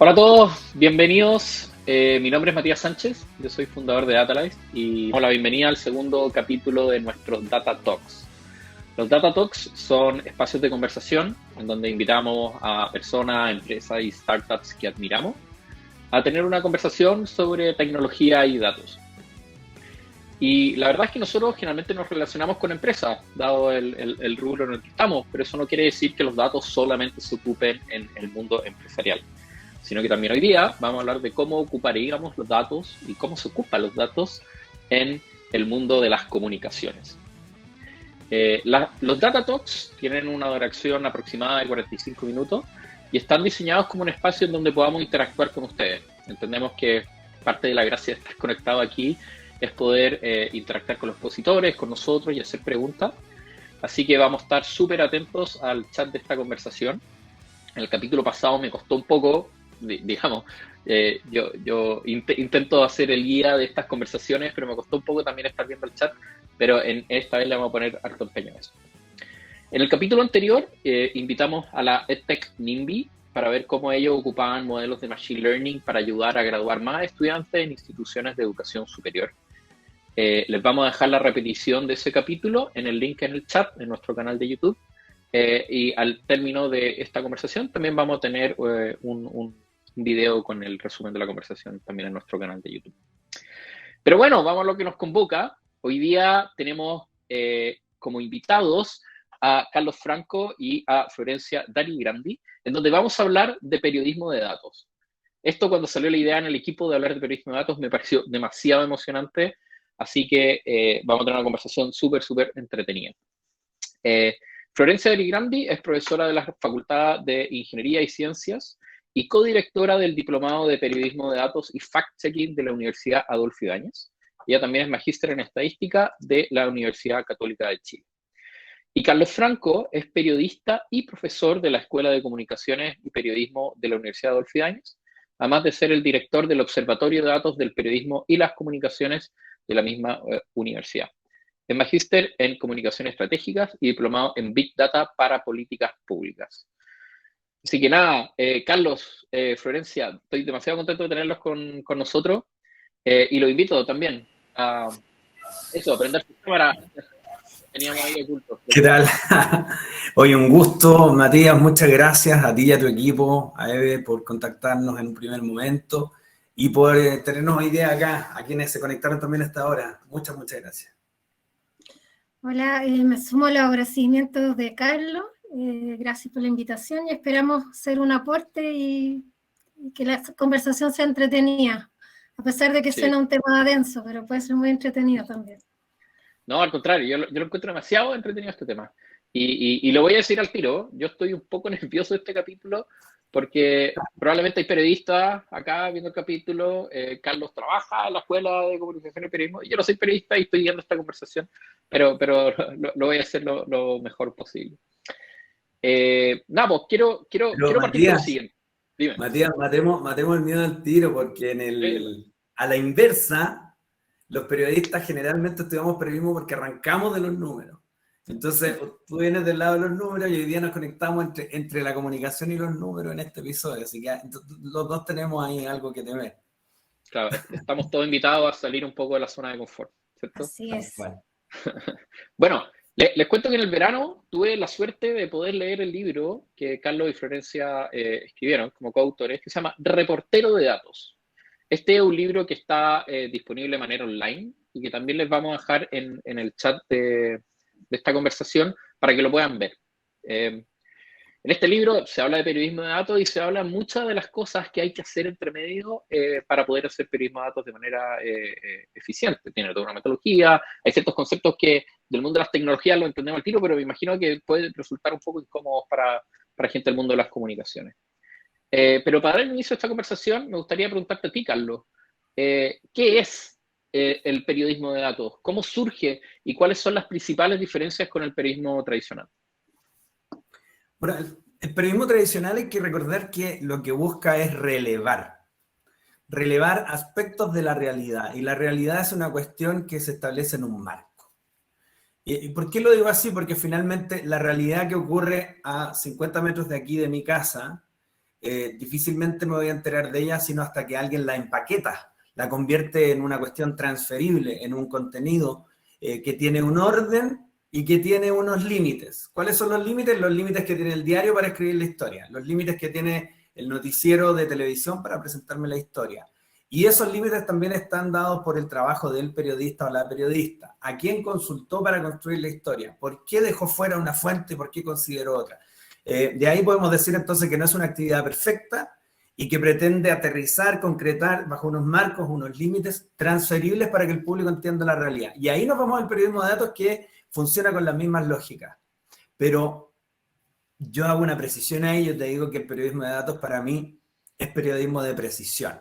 Hola a todos, bienvenidos. Mi nombre es Matías Sánchez, yo soy fundador de Datalize y damos la bienvenida al segundo capítulo de nuestros Data Talks. Los Data Talks son espacios de conversación en donde invitamos a personas, empresas y startups que admiramos a tener una conversación sobre tecnología y datos. Y la verdad es que nosotros generalmente nos relacionamos con empresas, dado el rubro en el que estamos, pero eso no quiere decir que los datos solamente se ocupen en el mundo empresarial, sino que también hoy día vamos a hablar de cómo ocuparíamos los datos y cómo se ocupan los datos en el mundo de las comunicaciones. Los Data Talks tienen una duración aproximada de 45 minutos y están diseñados como un espacio en donde podamos interactuar con ustedes. Entendemos que parte de la gracia de estar conectado aquí es poder interactuar con los expositores, con nosotros y hacer preguntas. Así que vamos a estar súper atentos al chat de esta conversación. En el capítulo pasado me costó un poco, digamos, yo intento hacer el guía de estas conversaciones, pero me costó un poco también estar viendo el chat, pero en esta vez le vamos a poner harto empeño a eso. En el capítulo anterior invitamos a la EdTech NIMBY para ver cómo ellos ocupaban modelos de Machine Learning para ayudar a graduar más estudiantes en instituciones de educación superior. Les vamos a dejar la repetición de ese capítulo en el link en el chat, en nuestro canal de YouTube. Y al término de esta conversación también vamos a tener un video con el resumen de la conversación también en nuestro canal de YouTube. Pero bueno, vamos a lo que nos convoca. Hoy día tenemos como invitados a Carlos Franco y a Florencia Darigrandi, en donde vamos a hablar de periodismo de datos. Esto, cuando salió la idea en el equipo de hablar de periodismo de datos, me pareció demasiado emocionante, así que vamos a tener una conversación súper entretenida. Florencia Darigrandi es profesora de la Facultad de Ingeniería y Ciencias y codirectora del Diplomado de Periodismo de Datos y Fact-Checking de la Universidad Adolfo Ibáñez. Ella también es magíster en Estadística de la Universidad Católica de Chile. Y Carlos Franco es periodista y profesor de la Escuela de Comunicaciones y Periodismo de la Universidad Adolfo Ibáñez, además de ser el director del Observatorio de Datos del Periodismo y las Comunicaciones de la misma universidad. Es magíster en Comunicaciones Estratégicas y diplomado en Big Data para Políticas Públicas. Así que nada, Carlos, Florencia, estoy demasiado contento de tenerlos con nosotros y los invito también a eso, a prender su cámara. Teníamos ahí ocultos. ¿Qué tal? Hoy un gusto, Matías, muchas gracias a ti y a tu equipo, a Eve, por contactarnos en un primer momento y por tenernos hoy día acá, a quienes se conectaron también a esta hora. Muchas gracias. Hola, me sumo a los agradecimientos de Carlos, gracias por la invitación y esperamos ser un aporte y que la conversación sea entretenida, a pesar de que Sí. sea un tema denso, pero puede ser muy entretenido también. No, al contrario, yo lo encuentro demasiado entretenido este tema. Y lo voy a decir al tiro, yo estoy un poco nervioso de este capítulo porque probablemente hay periodistas acá viendo el capítulo. Carlos trabaja en la Escuela de Comunicación y Periodismo, y yo no soy periodista y estoy viendo esta conversación, pero lo voy a hacer lo mejor posible. Nada, pues quiero partir con lo siguiente. Dime. Matías, matemos el miedo al tiro, porque a la inversa, los periodistas generalmente estudiamos periodismo porque arrancamos de los números. Entonces, tú vienes del lado de los números y hoy día nos conectamos entre la comunicación y los números en este episodio. Así que los dos tenemos ahí algo que temer. Claro, estamos todos invitados a salir un poco de la zona de confort, ¿cierto? Así es. Bueno, les cuento que en el verano tuve la suerte de poder leer el libro que Carlos y Florencia escribieron como coautores, que se llama Reportero de Datos. Este es un libro que está disponible de manera online y que también les vamos a dejar en el chat de esta conversación para que lo puedan ver. En este libro se habla de periodismo de datos y se habla muchas de las cosas que hay que hacer entre medio para poder hacer periodismo de datos de manera eficiente. Tiene toda una metodología, hay ciertos conceptos que del mundo de las tecnologías lo entendemos al tiro, pero me imagino que puede resultar un poco incómodos para gente del mundo de las comunicaciones. Pero para dar el inicio a esta conversación, me gustaría preguntarte a ti, Carlos, ¿qué es el periodismo de datos? ¿Cómo surge y cuáles son las principales diferencias con el periodismo tradicional? Bueno, el periodismo tradicional hay que recordar que lo que busca es relevar aspectos de la realidad, y la realidad es una cuestión que se establece en un marco. ¿Y por qué lo digo así? Porque finalmente la realidad que ocurre a 50 metros de aquí de mi casa difícilmente me voy a enterar de ella sino hasta que alguien la empaqueta, la convierte en una cuestión transferible, en un contenido que tiene un orden y que tiene unos límites. ¿Cuáles son los límites? Los límites que tiene el diario para escribir la historia, los límites que tiene el noticiero de televisión para presentarme la historia. Y esos límites también están dados por el trabajo del periodista o la periodista. ¿A quién consultó para construir la historia? ¿Por qué dejó fuera una fuente y por qué consideró otra? De ahí podemos decir entonces que no es una actividad perfecta y que pretende aterrizar, concretar bajo unos marcos, unos límites transferibles para que el público entienda la realidad. Y ahí nos vamos al periodismo de datos que funciona con las mismas lógicas. Pero yo hago una precisión ahí, yo te digo que el periodismo de datos para mí es periodismo de precisión.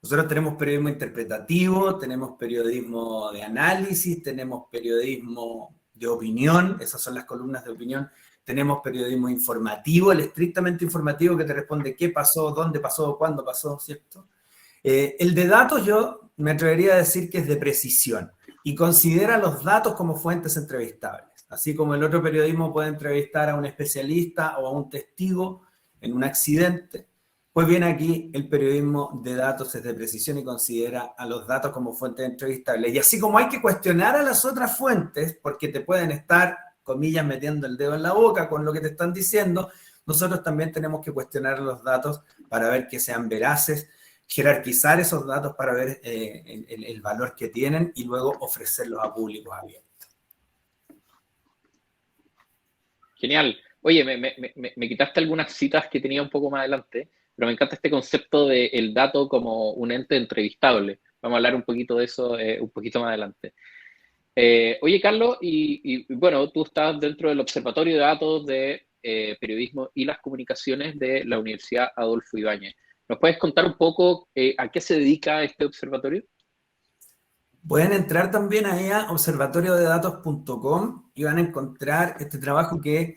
Nosotros tenemos periodismo interpretativo, tenemos periodismo de análisis, tenemos periodismo de opinión, esas son las columnas de opinión, tenemos periodismo informativo, el estrictamente informativo que te responde qué pasó, dónde pasó, cuándo pasó, ¿cierto? El de datos yo me atrevería a decir que es de precisión y considera los datos como fuentes entrevistables. Así como el otro periodismo puede entrevistar a un especialista o a un testigo en un accidente, pues bien aquí el periodismo de datos es de precisión y considera a los datos como fuentes entrevistables. Y así como hay que cuestionar a las otras fuentes, porque te pueden estar, comillas, metiendo el dedo en la boca con lo que te están diciendo, nosotros también tenemos que cuestionar los datos para ver que sean veraces, jerarquizar esos datos para ver el valor que tienen y luego ofrecerlos a públicos abiertos. Genial. Oye, me quitaste algunas citas que tenía un poco más adelante, pero me encanta este concepto del dato como un ente entrevistable. Vamos a hablar un poquito de eso un poquito más adelante. Oye, Carlos, y bueno, tú estás dentro del Observatorio de Datos de Periodismo y las Comunicaciones de la Universidad Adolfo Ibáñez. ¿Nos puedes contar un poco a qué se dedica este observatorio? Pueden entrar también ahí a observatoriodedatos.com y van a encontrar este trabajo que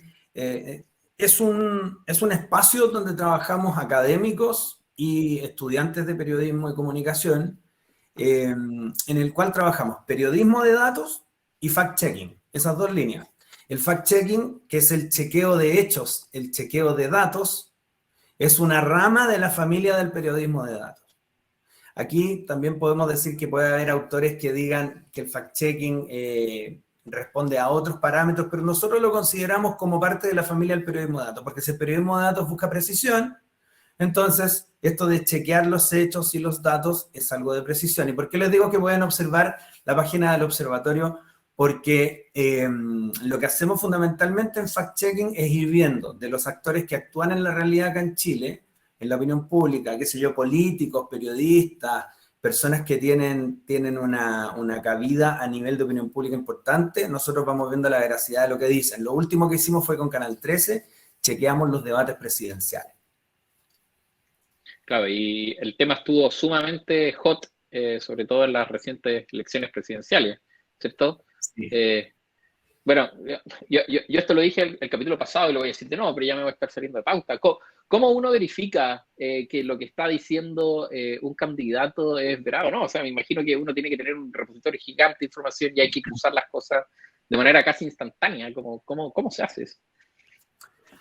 es un espacio donde trabajamos académicos y estudiantes de periodismo y comunicación, en el cual trabajamos periodismo de datos y fact-checking, esas dos líneas. El fact-checking, que es el chequeo de hechos, el chequeo de datos, es una rama de la familia del periodismo de datos. Aquí también podemos decir que puede haber autores que digan que el fact-checking responde a otros parámetros, pero nosotros lo consideramos como parte de la familia del periodismo de datos, porque si el periodismo de datos busca precisión, entonces esto de chequear los hechos y los datos es algo de precisión. ¿Y por qué les digo que pueden observar la página del observatorio? Porque lo que hacemos fundamentalmente en fact-checking es ir viendo de los actores que actúan en la realidad acá en Chile, en la opinión pública, qué sé yo, políticos, periodistas, personas que tienen una cabida a nivel de opinión pública importante, nosotros vamos viendo la veracidad de lo que dicen. Lo último que hicimos fue con Canal 13, chequeamos los debates presidenciales. Claro, y el tema estuvo sumamente hot, sobre todo en las recientes elecciones presidenciales, ¿cierto? Sí. Bueno, yo esto lo dije el capítulo pasado y lo voy a decir de nuevo, pero ya me voy a estar saliendo de pauta. ¿Cómo uno verifica que lo que está diciendo un candidato es verdad o no? O sea, me imagino que uno tiene que tener un repositorio gigante de información y hay que cruzar las cosas de manera casi instantánea. ¿Cómo se hace eso?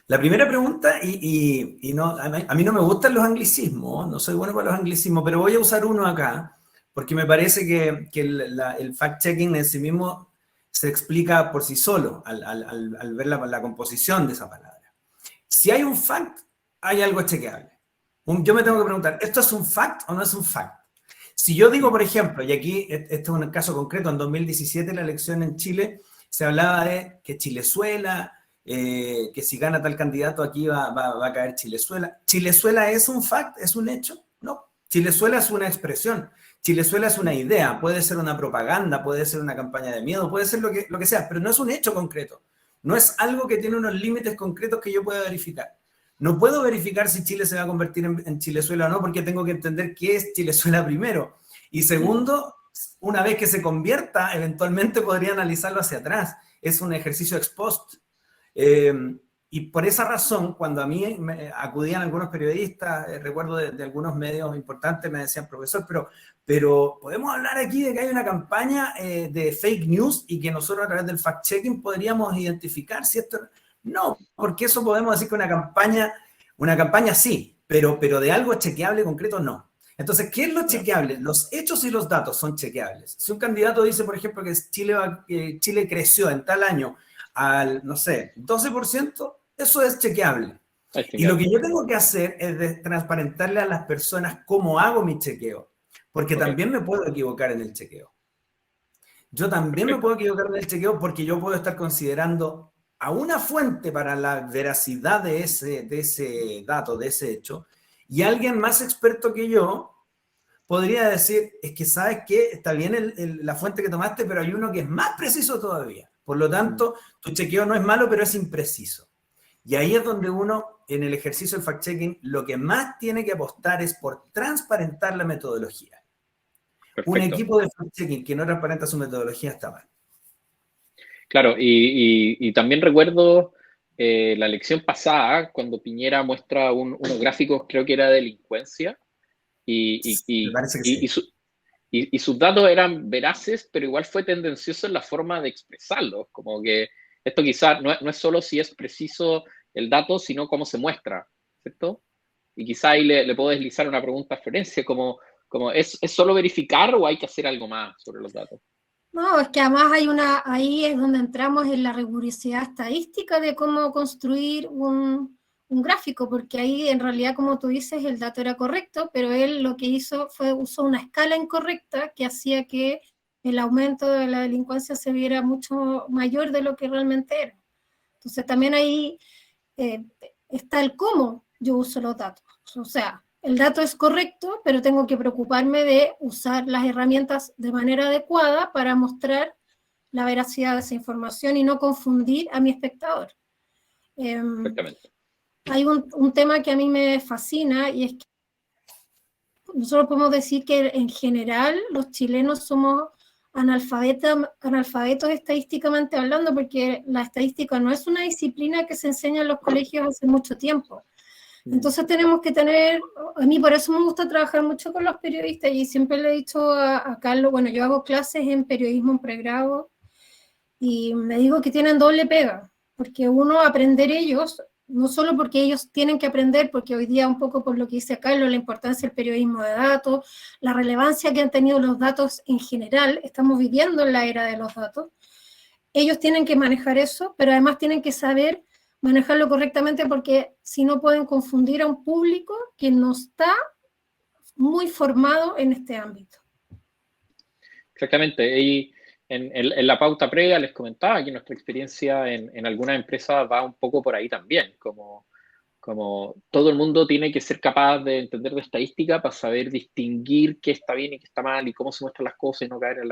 La primera pregunta, y no, a mí no me gustan los anglicismos, no soy bueno para los anglicismos, pero voy a usar uno acá, porque me parece que el fact-checking en sí mismo se explica por sí solo al ver la composición de esa palabra. Si hay un fact, hay algo chequeable. Yo me tengo que preguntar, ¿esto es un fact o no es un fact? Si yo digo, por ejemplo, y aquí este es un caso concreto, en 2017 la elección en Chile se hablaba de que Chilezuela, que si gana tal candidato aquí va a caer Chilezuela. ¿Chilezuela es un fact? ¿Es un hecho? No. Chilezuela es una expresión. Chilezuela es una idea, puede ser una propaganda, puede ser una campaña de miedo, puede ser lo que sea, pero no es un hecho concreto. No es algo que tiene unos límites concretos que yo pueda verificar. No puedo verificar si Chile se va a convertir en Chilezuela o no, porque tengo que entender qué es Chilezuela primero. Y segundo, una vez que se convierta, eventualmente podría analizarlo hacia atrás. Es un ejercicio ex post. Y por esa razón, cuando a mí acudían algunos periodistas, recuerdo de algunos medios importantes, me decían, profesor, pero ¿podemos hablar aquí de que hay una campaña de fake news y que nosotros a través del fact-checking podríamos identificar si esto... No, porque eso podemos decir que una campaña sí, pero de algo chequeable concreto no. Entonces, ¿qué es lo chequeable? Los hechos y los datos son chequeables. Si un candidato dice, por ejemplo, que Chile creció en tal año al, no sé, 12%, eso es chequeable. Y lo que yo tengo que hacer es transparentarle a las personas cómo hago mi chequeo, porque también me puedo equivocar en el chequeo. Yo también me puedo equivocar en el chequeo porque yo puedo estar considerando a una fuente para la veracidad de ese dato, de ese hecho, y alguien más experto que yo podría decir, es que sabes que está bien la fuente que tomaste, pero hay uno que es más preciso todavía. Por lo tanto, tu chequeo no es malo, pero es impreciso. Y ahí es donde uno, en el ejercicio del fact-checking, lo que más tiene que apostar es por transparentar la metodología. Perfecto. Un equipo de fact-checking que no transparenta su metodología está mal. Claro, y también recuerdo la lección pasada, cuando Piñera muestra unos gráficos, creo que era de delincuencia, y sus datos eran veraces, pero igual fue tendencioso en la forma de expresarlos, como que esto quizás no es solo si es preciso el dato, sino cómo se muestra, ¿cierto? Y quizá ahí le puedo deslizar una pregunta a Florencia, como ¿es solo verificar o hay que hacer algo más sobre los datos? No, es que además ahí es donde entramos en la rigurosidad estadística de cómo construir un gráfico, porque ahí en realidad, como tú dices, el dato era correcto, pero él lo que hizo usó una escala incorrecta que hacía que el aumento de la delincuencia se viera mucho mayor de lo que realmente era. Entonces también ahí está el cómo yo uso los datos. O sea, el dato es correcto, pero tengo que preocuparme de usar las herramientas de manera adecuada para mostrar la veracidad de esa información y no confundir a mi espectador. Hay un tema que a mí me fascina y es que nosotros podemos decir que en general los chilenos somos analfabetos estadísticamente hablando, porque la estadística no es una disciplina que se enseña en los colegios hace mucho tiempo. Entonces tenemos que tener, a mí por eso me gusta trabajar mucho con los periodistas y siempre le he dicho a Carlos, bueno, yo hago clases en periodismo en pregrado y me digo que tienen doble pega, porque uno aprender ellos, no solo porque ellos tienen que aprender, porque hoy día un poco por lo que dice Carlos, la importancia del periodismo de datos, la relevancia que han tenido los datos en general, estamos viviendo en la era de los datos, ellos tienen que manejar eso, pero además tienen que saber manejarlo correctamente, porque si no pueden confundir a un público que no está muy formado en este ámbito. Exactamente, y en la pauta previa les comentaba que nuestra experiencia en algunas empresas va un poco por ahí también, como todo el mundo tiene que ser capaz de entender de estadística para saber distinguir qué está bien y qué está mal y cómo se muestran las cosas y no caer en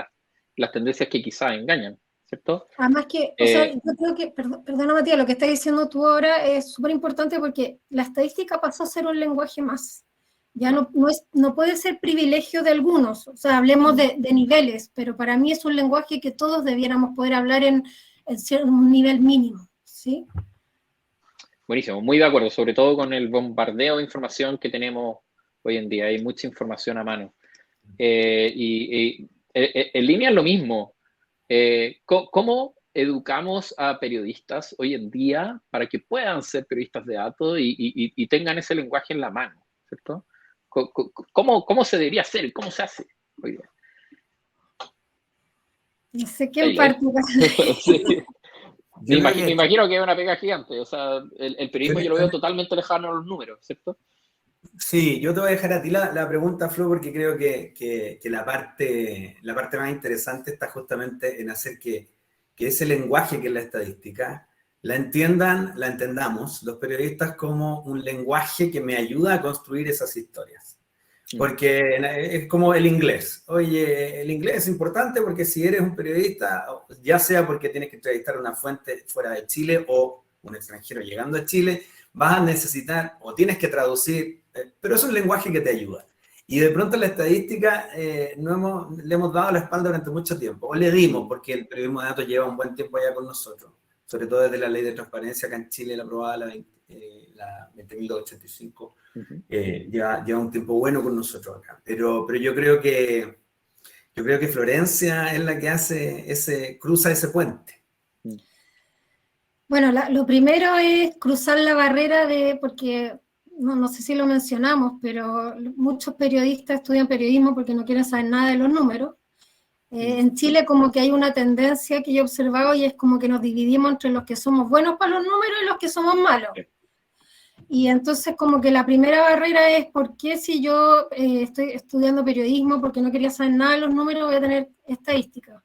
las tendencias que quizás engañan, ¿cierto? Además que, o sea, yo creo que, perdona Matías, lo que estás diciendo tú ahora es súper importante porque la estadística pasó a ser un lenguaje más. Ya no puede ser privilegio de algunos, o sea, hablemos de niveles, pero para mí es un lenguaje que todos debiéramos poder hablar en un nivel mínimo, ¿sí? Buenísimo, muy de acuerdo, sobre todo con el bombardeo de información que tenemos hoy en día, hay mucha información a mano. Y en línea es lo mismo. ¿Cómo educamos a periodistas hoy en día para que puedan ser periodistas de datos y tengan ese lenguaje en la mano, ¿cierto? ¿Cómo se debería hacer? ¿Cómo se hace hoy día? No sé qué parte. Sí. Me imagino que es una pega gigante. O sea, el periodismo yo lo veo totalmente lejano a los números, ¿cierto? Sí, yo te voy a dejar a ti la pregunta, Flo, porque creo que la parte más interesante está justamente en hacer que ese lenguaje que es la estadística la entendamos los periodistas como un lenguaje que me ayuda a construir esas historias. Porque es como el inglés. Oye, el inglés es importante porque si eres un periodista, ya sea porque tienes que entrevistar a una fuente fuera de Chile o un extranjero llegando a Chile, vas a necesitar o tienes que traducir, pero es un lenguaje que te ayuda. Y de pronto la estadística le hemos dado la espalda durante mucho tiempo, o le dimos, porque el periodismo de datos lleva un buen tiempo allá con nosotros, sobre todo desde la ley de transparencia acá en Chile, la aprobada la 20.285, lleva un tiempo bueno con nosotros acá. Pero yo creo que Florencia es la que cruza ese puente. Bueno, lo primero es cruzar la barrera porque no sé si lo mencionamos, pero muchos periodistas estudian periodismo porque no quieren saber nada de los números. En Chile como que hay una tendencia que yo he observado y es como que nos dividimos entre los que somos buenos para los números y los que somos malos. Y entonces como que la primera barrera es ¿por qué si yo estoy estudiando periodismo porque no quería saber nada de los números voy a tener estadística?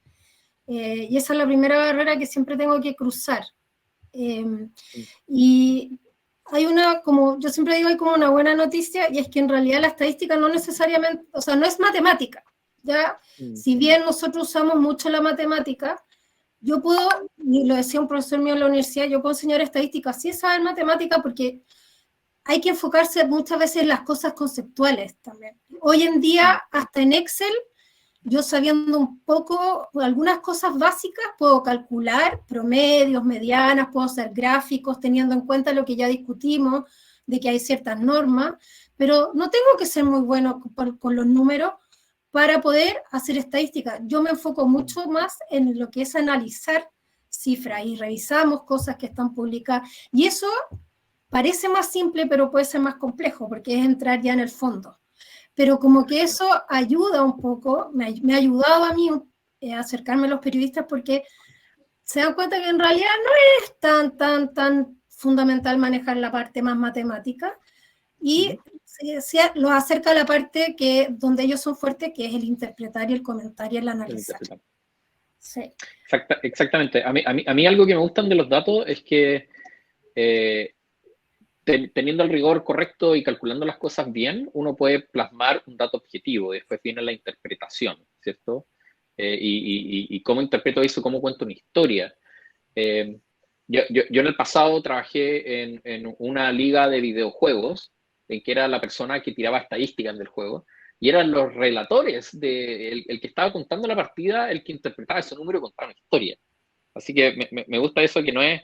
Y esa es la primera barrera que siempre tengo que cruzar. Y hay como yo siempre digo, hay como una buena noticia y es que en realidad la estadística no necesariamente, o sea, no es matemática. Ya, si bien nosotros usamos mucho la matemática, yo puedo, y lo decía un profesor mío en la universidad, yo puedo enseñar estadística sin saber matemática porque hay que enfocarse muchas veces en las cosas conceptuales también. Hoy en día, hasta en Excel, yo sabiendo un poco algunas cosas básicas, puedo calcular promedios, medianas, puedo hacer gráficos teniendo en cuenta lo que ya discutimos, de que hay ciertas normas, pero no tengo que ser muy bueno con los números para poder hacer estadística. Yo me enfoco mucho más en lo que es analizar cifras y revisamos cosas que están publicadas. Y eso parece más simple, pero puede ser más complejo, porque es entrar ya en el fondo. Pero como que eso ayuda un poco, me ha ayudado a mí a acercarme a los periodistas, porque se dan cuenta que en realidad no es tan fundamental manejar la parte más matemática, y los acerca a la parte donde ellos son fuertes, que es el interpretar y el comentar y el analizar. Sí. Exactamente. A mí algo que me gustan de los datos es que teniendo el rigor correcto y calculando las cosas bien, uno puede plasmar un dato objetivo. Después viene la interpretación, ¿cierto? Y cómo interpreto eso, cómo cuento una historia. Yo en el pasado trabajé en una liga de videojuegos, en que era la persona que tiraba estadísticas del juego, y eran los relatores, el que estaba contando la partida, el que interpretaba ese número y contaba una historia. Así que me gusta eso, que no es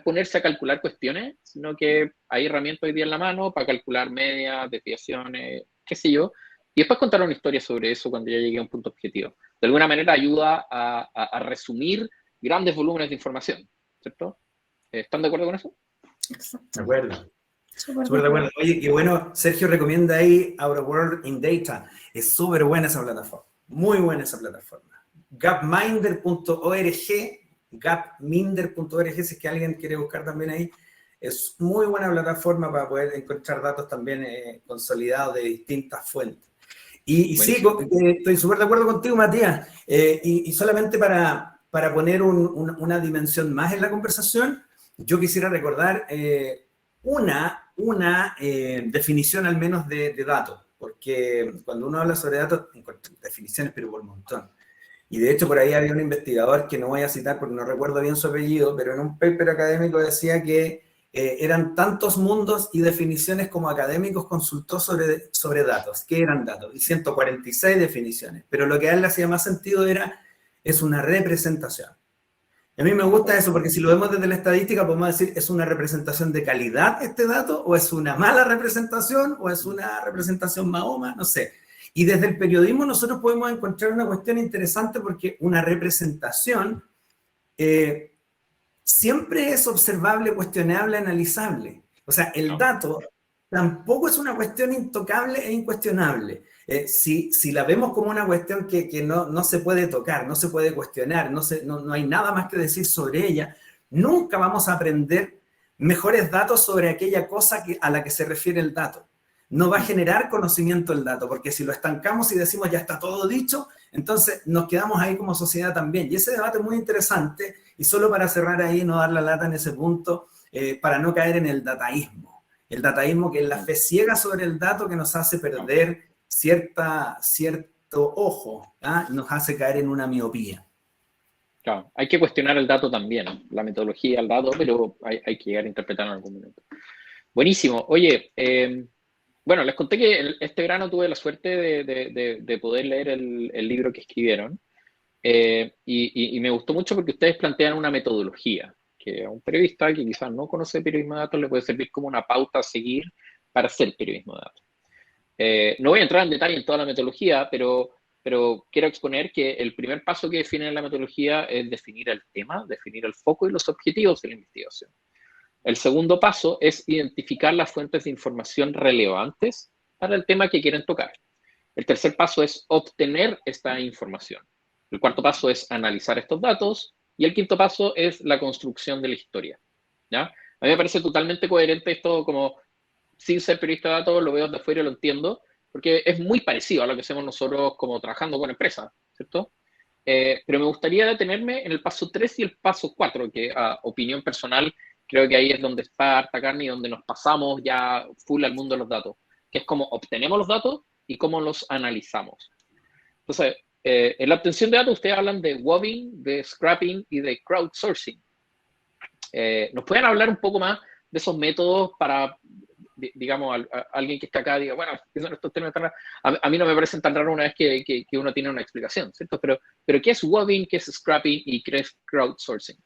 ponerse a calcular cuestiones, sino que hay herramientas hoy día en la mano para calcular medias, desviaciones, qué sé yo, y después contar una historia sobre eso cuando ya llegue a un punto objetivo. De alguna manera ayuda a resumir grandes volúmenes de información, ¿cierto? ¿Están de acuerdo con eso? Exacto. De acuerdo. Súper de acuerdo. Oye, qué bueno, Sergio recomienda ahí Our World in Data. Es súper buena esa plataforma. Muy buena esa plataforma. Gapminder.org, si es que alguien quiere buscar también ahí. Es muy buena plataforma para poder encontrar datos también consolidados de distintas fuentes. Y sí, estoy súper de acuerdo contigo, Matías. Y solamente para poner una dimensión más en la conversación, yo quisiera recordar una definición al menos de datos, porque cuando uno habla sobre datos, encuentra definiciones, pero por un montón. Y de hecho por ahí había un investigador que no voy a citar porque no recuerdo bien su apellido, pero en un paper académico decía que eran tantos mundos y definiciones como académicos consultó sobre datos. ¿Qué eran datos? Y 146 definiciones, pero lo que a él le hacía más sentido es una representación. A mí me gusta eso porque si lo vemos desde la estadística podemos decir, ¿es una representación de calidad este dato? ¿O es una mala representación? ¿O es una representación mahoma? No sé. Y desde el periodismo nosotros podemos encontrar una cuestión interesante porque una representación siempre es observable, cuestionable, analizable. O sea, el dato tampoco es una cuestión intocable e incuestionable. Si la vemos como una cuestión que no se puede tocar, no se puede cuestionar, no hay nada más que decir sobre ella, nunca vamos a aprender mejores datos sobre aquella cosa a la que se refiere el dato. No va a generar conocimiento el dato, porque si lo estancamos y decimos ya está todo dicho, entonces nos quedamos ahí como sociedad también. Y ese debate es muy interesante, y solo para cerrar ahí, no dar la lata en ese punto, para no caer en el dataísmo. El dataísmo que es la fe ciega sobre el dato que nos hace perder cierto ojo, nos hace caer en una miopía. Claro, hay que cuestionar el dato también, la metodología, el dato, pero hay que llegar a interpretarlo en algún momento. Buenísimo. Oye, bueno, les conté que este verano tuve la suerte de poder leer el libro que escribieron y me gustó mucho porque ustedes plantean una metodología que a un periodista que quizás no conoce periodismo de datos le puede servir como una pauta a seguir para hacer periodismo de datos. No voy a entrar en detalle en toda la metodología, pero quiero exponer que el primer paso que define la metodología es definir el tema, definir el foco y los objetivos de la investigación. El segundo paso es identificar las fuentes de información relevantes para el tema que quieren tocar. El tercer paso es obtener esta información. El cuarto paso es analizar estos datos. Y el quinto paso es la construcción de la historia, ¿ya? A mí me parece totalmente coherente esto, como sin ser periodista de datos, lo veo de afuera y lo entiendo, porque es muy parecido a lo que hacemos nosotros como trabajando con empresas, ¿cierto? Pero me gustaría detenerme en el paso 3 y el paso 4, que a opinión personal creo que ahí es donde está harta carne y donde nos pasamos ya full al mundo de los datos, que es cómo obtenemos los datos y cómo los analizamos. Entonces, en la obtención de datos ustedes hablan de wobbing, de scrapping y de crowdsourcing. ¿Nos pueden hablar un poco más de esos métodos para, digamos, alguien que está acá diga, bueno, ¿qué son estos términos tan raros? A mí no me parecen tan raros una vez que uno tiene una explicación, ¿cierto? Pero ¿qué es wobbing, qué es scrapping y qué es crowdsourcing?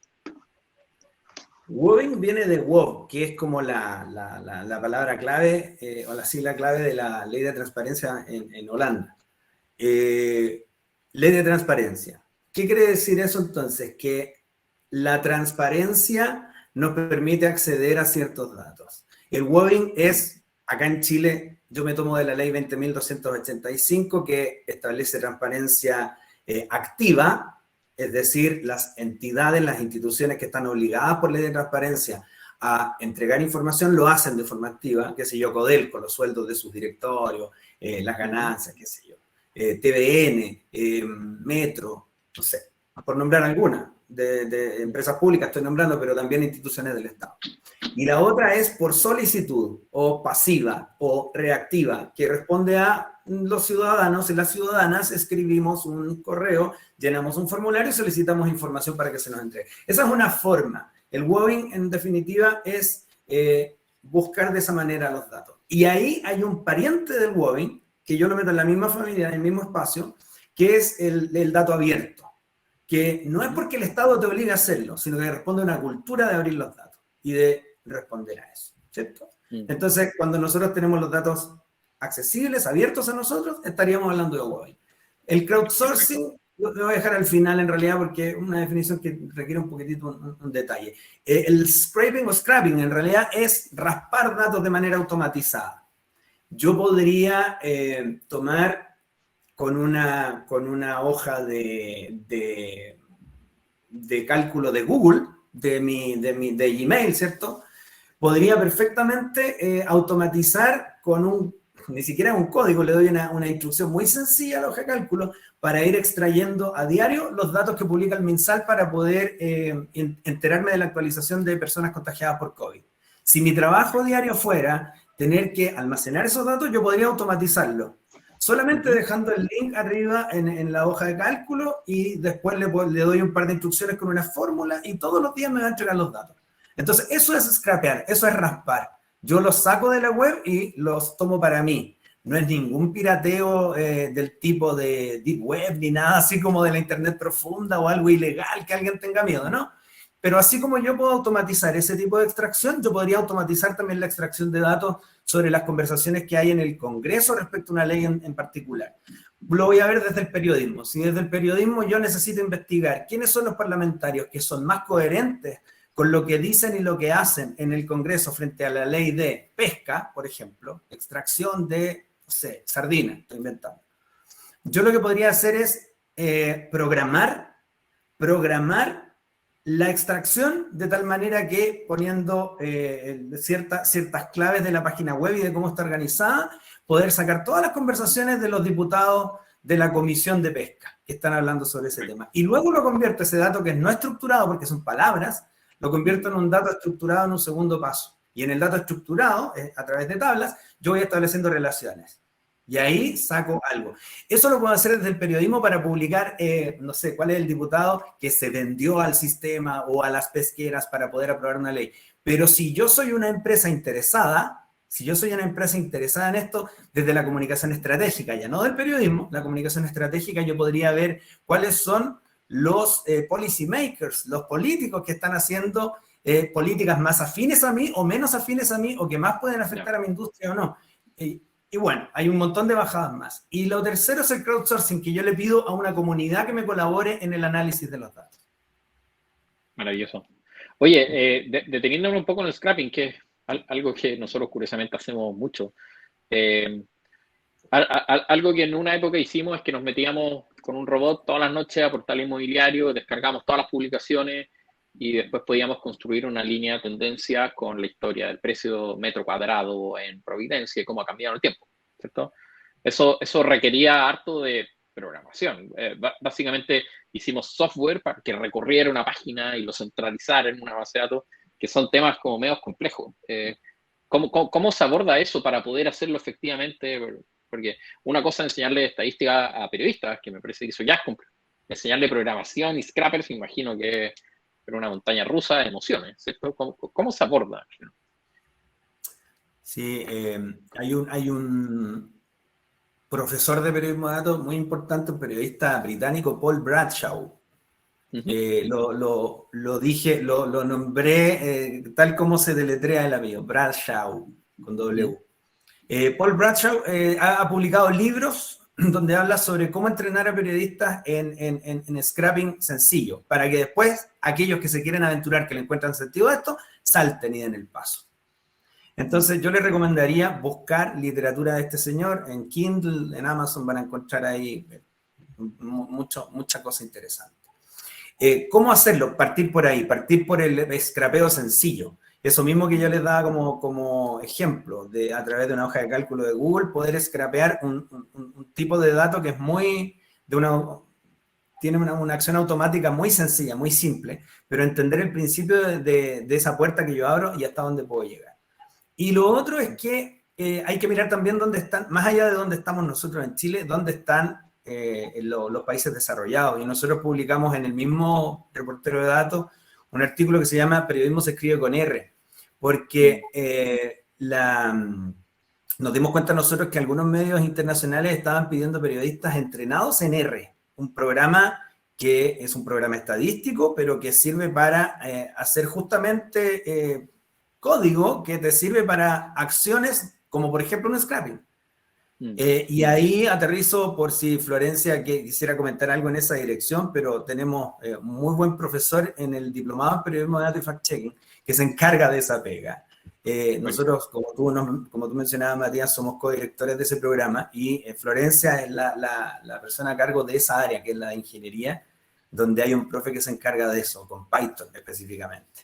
Wobbing viene de WOB, que es como la palabra clave o la sigla clave de la ley de transparencia en Holanda. Ley de transparencia. ¿Qué quiere decir eso entonces? Que la transparencia nos permite acceder a ciertos datos. El wobbing es, acá en Chile, yo me tomo de la ley 20.285 que establece transparencia activa, es decir, las entidades, las instituciones que están obligadas por ley de transparencia a entregar información lo hacen de forma activa, qué sé yo, Codelco, los sueldos de sus directorios, las ganancias, qué sé yo. TVN, Metro, no sé, por nombrar alguna, de empresas públicas estoy nombrando, pero también instituciones del Estado. Y la otra es por solicitud, o pasiva, o reactiva, que responde a los ciudadanos y las ciudadanas escribimos un correo, llenamos un formulario y solicitamos información para que se nos entregue. Esa es una forma. El wobbing, en definitiva, es buscar de esa manera los datos. Y ahí hay un pariente del wobbing, que yo lo meto en la misma familia, en el mismo espacio, que es el dato abierto, que no es porque el Estado te obliga a hacerlo, sino que responde a una cultura de abrir los datos y de responder a eso, ¿cierto? Entonces, cuando nosotros tenemos los datos accesibles, abiertos a nosotros, estaríamos hablando de wobbing. El crowdsourcing lo voy a dejar al final en realidad porque es una definición que requiere un poquitito un detalle. El scraping o scrapping en realidad es raspar datos de manera automatizada. Yo podría tomar con una hoja de cálculo de Google, de Gmail, ¿cierto? Podría perfectamente automatizar con ni siquiera un código, le doy una instrucción muy sencilla a la hoja de cálculo para ir extrayendo a diario los datos que publica el MinSal para poder enterarme de la actualización de personas contagiadas por COVID. Si mi trabajo diario fuera tener que almacenar esos datos, yo podría automatizarlo. Solamente dejando el link arriba en la hoja de cálculo y después le doy un par de instrucciones con una fórmula y todos los días me va a entregar los datos. Entonces, eso es scrapear, eso es raspar. Yo los saco de la web y los tomo para mí. No es ningún pirateo del tipo de Deep Web ni nada así como de la Internet profunda o algo ilegal que alguien tenga miedo, ¿no? Pero así como yo puedo automatizar ese tipo de extracción, yo podría automatizar también la extracción de datos sobre las conversaciones que hay en el Congreso respecto a una ley en particular. Lo voy a ver desde el periodismo. Si desde el periodismo yo necesito investigar quiénes son los parlamentarios que son más coherentes con lo que dicen y lo que hacen en el Congreso frente a la ley de pesca, por ejemplo, extracción de, no sé, sardina, estoy inventando. Yo lo que podría hacer es programar la extracción de tal manera que poniendo ciertas claves de la página web y de cómo está organizada, poder sacar todas las conversaciones de los diputados de la Comisión de Pesca que están hablando sobre ese tema. Y luego lo convierto, ese dato que no es estructurado porque son palabras, lo convierto en un dato estructurado en un segundo paso. Y en el dato estructurado, a través de tablas, yo voy estableciendo relaciones. Y ahí saco algo. Eso lo puedo hacer desde el periodismo para publicar, no sé, cuál es el diputado que se vendió al sistema o a las pesqueras para poder aprobar una ley. Pero si yo soy una empresa interesada, en esto, desde la comunicación estratégica, ya no del periodismo, la comunicación estratégica, yo podría ver cuáles son los policy makers, los políticos que están haciendo políticas más afines a mí o menos afines a mí o que más pueden afectar a mi industria o no. Y bueno, hay un montón de bajadas más. Y lo tercero es el crowdsourcing, que yo le pido a una comunidad que me colabore en el análisis de los datos. Maravilloso. Oye, deteniéndonos un poco en el scrapping, que es algo que nosotros curiosamente hacemos mucho. eh, Algo que en una época hicimos es que nos metíamos con un robot todas las noches a portal inmobiliario, descargamos todas las publicaciones y después podíamos construir una línea de tendencia con la historia del precio metro cuadrado en Providencia y cómo ha cambiado en el tiempo, ¿cierto? Eso requería harto de programación. Básicamente hicimos software para que recorriera una página y lo centralizara en una base de datos, que son temas como medios complejos. ¿Cómo se aborda eso para poder hacerlo efectivamente? Porque una cosa es enseñarle estadística a periodistas, que me parece que eso ya es complejo. Enseñarle programación y scrappers, me imagino que es una montaña rusa de emociones, ¿cierto? ¿Cómo se aborda? Sí, hay un profesor de periodismo de datos muy importante, un periodista británico, Paul Bradshaw. Lo nombré tal como se deletrea el apellido, Bradshaw, con W. Paul Bradshaw ha publicado libros donde habla sobre cómo entrenar a periodistas en scrapping sencillo, para que después aquellos que se quieren aventurar, que le encuentran sentido a esto, salten y den el paso. Entonces yo les recomendaría buscar literatura de este señor en Kindle, en Amazon van a encontrar ahí mucha cosa interesante. ¿Cómo hacerlo? Partir por ahí, partir por el scrapeo sencillo. Eso mismo que yo les daba como ejemplo, a través de una hoja de cálculo de Google, poder scrapear un tipo de dato que es tiene una acción automática muy sencilla, muy simple, pero entender el principio de esa puerta que yo abro y hasta dónde puedo llegar. Y lo otro es que hay que mirar también dónde están, más allá de dónde estamos nosotros en Chile, dónde están los países desarrollados. Y nosotros publicamos en el mismo reportero de datos un artículo que se llama Periodismo se escribe con R, porque nos dimos cuenta nosotros que algunos medios internacionales estaban pidiendo periodistas entrenados en R, un programa que es un programa estadístico, pero que sirve para hacer justamente código que te sirve para acciones como por ejemplo un scrapping. Y ahí aterrizo por si Florencia quisiera comentar algo en esa dirección, pero tenemos muy buen profesor en el diplomado en periodismo de datos y fact-checking que se encarga de esa pega. Nosotros, como tú mencionabas, Matías, somos codirectores de ese programa y Florencia es la persona a cargo de esa área, que es la de ingeniería, donde hay un profe que se encarga de eso, con Python específicamente.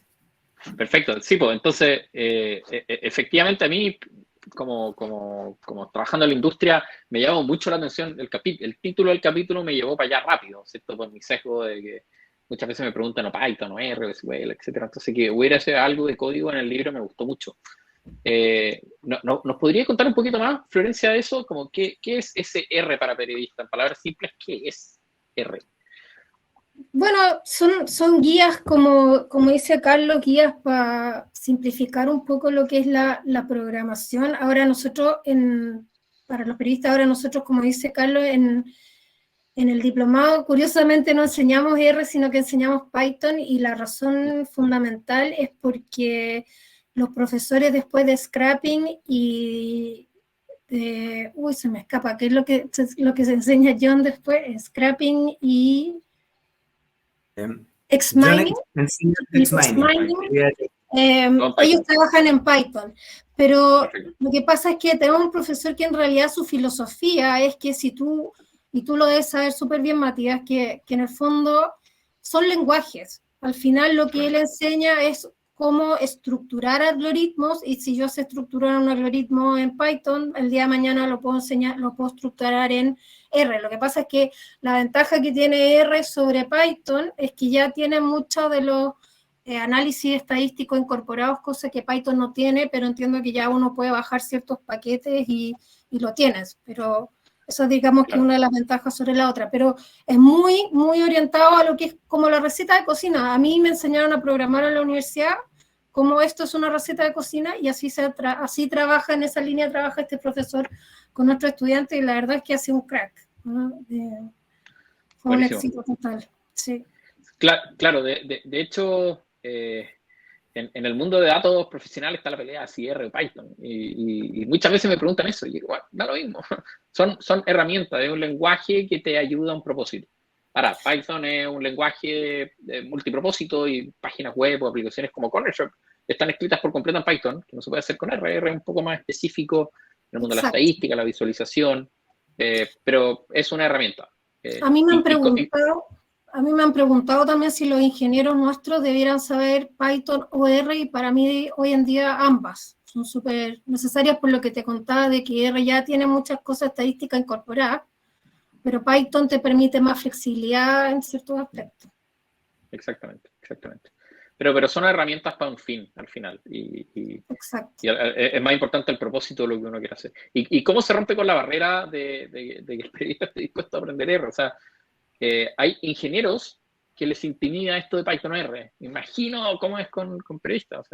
Perfecto, sí, pues entonces, efectivamente a mí, como trabajando en la industria, me llamó mucho la atención el título del capítulo me llevó para allá rápido, ¿cierto? Por mi sesgo de que muchas veces me preguntan o Python o R, SQL, etcétera. Entonces, que hubiera ese algo de código en el libro me gustó mucho. ¿Nos podría contar un poquito más, Florencia, de eso? Como, ¿qué es ese R para periodista? En palabras simples, ¿qué es R? Bueno, son guías, como dice Carlos, guías para simplificar un poco lo que es la programación. Ahora nosotros, para los periodistas, ahora nosotros, como dice Carlos, en el diplomado, curiosamente no enseñamos R, sino que enseñamos Python, y la razón fundamental es porque los profesores después de scrapping y se me escapa, ¿qué es lo que se enseña John después? Scrapping y X-Mining. Ellos trabajan en Python, pero lo que pasa es que tenemos un profesor que en realidad su filosofía es que y tú lo debes saber súper bien, Matías, que en el fondo son lenguajes. Al final lo que él enseña es cómo estructurar algoritmos, y si yo sé estructurar un algoritmo en Python, el día de mañana lo puedo estructurar en R. Lo que pasa es que la ventaja que tiene R sobre Python es que ya tiene muchos de los análisis estadísticos incorporados, cosas que Python no tiene, pero entiendo que ya uno puede bajar ciertos paquetes y lo tienes, pero eso digamos que es una de las ventajas sobre la otra, pero es muy, muy orientado a lo que es como la receta de cocina. A mí me enseñaron a programar en la universidad como esto es una receta de cocina, y así trabaja, en esa línea trabaja este profesor con nuestros estudiantes, y la verdad es que hace un crack, ¿no? Fue un éxito total, sí. Claro, de hecho, en el mundo de datos profesionales está la pelea si R o Python, y muchas veces me preguntan eso, y digo, bueno, da lo mismo, son herramientas, es un lenguaje que te ayuda a un propósito. Ahora, Python es un lenguaje multipropósito y páginas web o aplicaciones como Cornershop están escritas por completo en Python, que no se puede hacer con R. R es un poco más específico en el mundo de la Exacto. estadística, la visualización, pero es una herramienta. A mí me han preguntado también si los ingenieros nuestros debieran saber Python o R, y para mí hoy en día ambas son súper necesarias, por lo que te contaba de que R ya tiene muchas cosas estadísticas incorporadas, pero Python te permite más flexibilidad en ciertos aspectos. Exactamente. Pero son herramientas para un fin, al final. Exacto. Y es más importante el propósito de lo que uno quiere hacer. ¿Y cómo se rompe con la barrera de que el periodista esté dispuesto a aprender R? O sea, hay ingenieros que les intimida esto de Python R. Me imagino cómo es con periodistas. O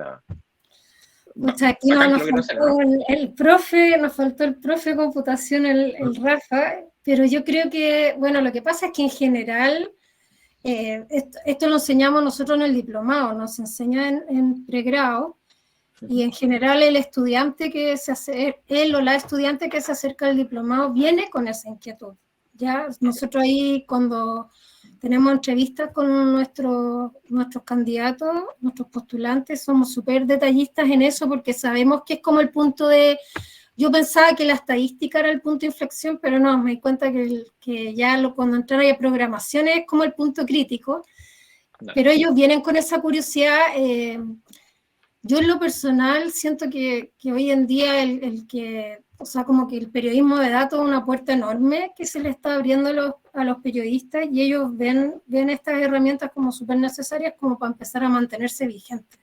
sea, aquí nos faltó el profe de computación, el Rafa, pero yo creo que, bueno, lo que pasa es que en general, esto lo enseñamos nosotros en el diplomado, nos enseña en pregrado, y en general el estudiante él o la estudiante que se acerca al diplomado viene con esa inquietud. Ya nosotros ahí, cuando tenemos entrevistas con nuestros candidatos, nuestros postulantes, somos súper detallistas en eso, porque sabemos que es como el punto de... Yo pensaba que la estadística era el punto de inflexión, pero no, me di cuenta que ya cuando entran a programación es como el punto crítico. No. Pero ellos vienen con esa curiosidad. Yo en lo personal siento que hoy en día o sea, como que el periodismo de datos es una puerta enorme que se le está abriendo a los periodistas, y ellos ven estas herramientas como súper necesarias como para empezar a mantenerse vigentes.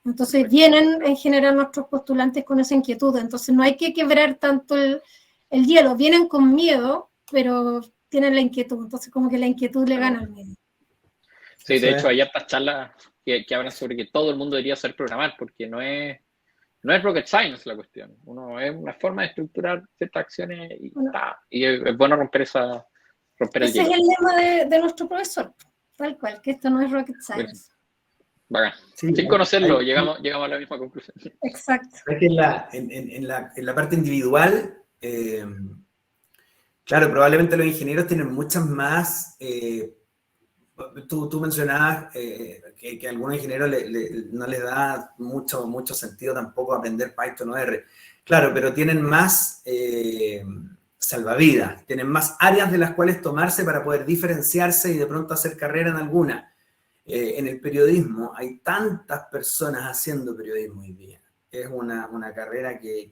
Entonces vienen en general nuestros postulantes con esa inquietud, entonces no hay que quebrar tanto el hielo, vienen con miedo, pero tienen la inquietud, entonces como que la inquietud le gana al miedo. Sí, de hecho hay hartas charlas que hablan sobre que todo el mundo debería saber programar, porque no es rocket science la cuestión, es una forma de estructurar ciertas acciones y es bueno romper el hielo. Ese es el lema de nuestro profesor, tal cual, que esto no es rocket science. Bacán. Sí, sin conocerlo, llegamos a la misma conclusión. Exacto. Es que en la parte individual, claro, probablemente los ingenieros tienen muchas más... Tú mencionabas que a algunos ingenieros no les da mucho sentido tampoco aprender Python o R. Claro, pero tienen más salvavidas, tienen más áreas de las cuales tomarse para poder diferenciarse y de pronto hacer carrera en alguna. En el periodismo hay tantas personas haciendo periodismo hoy día. Es una carrera que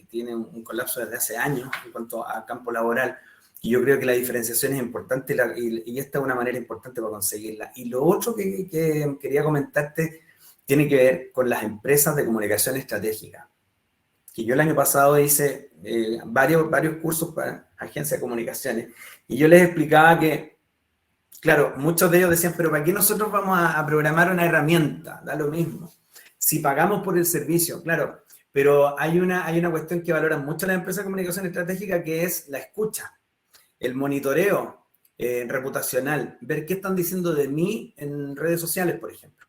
tiene un colapso desde hace años en cuanto a campo laboral. Y yo creo que la diferenciación es importante y esta es una manera importante para conseguirla. Y lo otro que quería comentarte tiene que ver con las empresas de comunicación estratégica. Que yo el año pasado hice varios cursos para agencias de comunicaciones, y yo les explicaba que, claro, muchos de ellos decían, pero ¿para qué nosotros vamos a programar una herramienta? Da lo mismo. Si pagamos por el servicio, claro, pero hay una cuestión que valoran mucho las empresas de comunicación estratégica, que es la escucha. El monitoreo reputacional, ver qué están diciendo de mí en redes sociales, por ejemplo.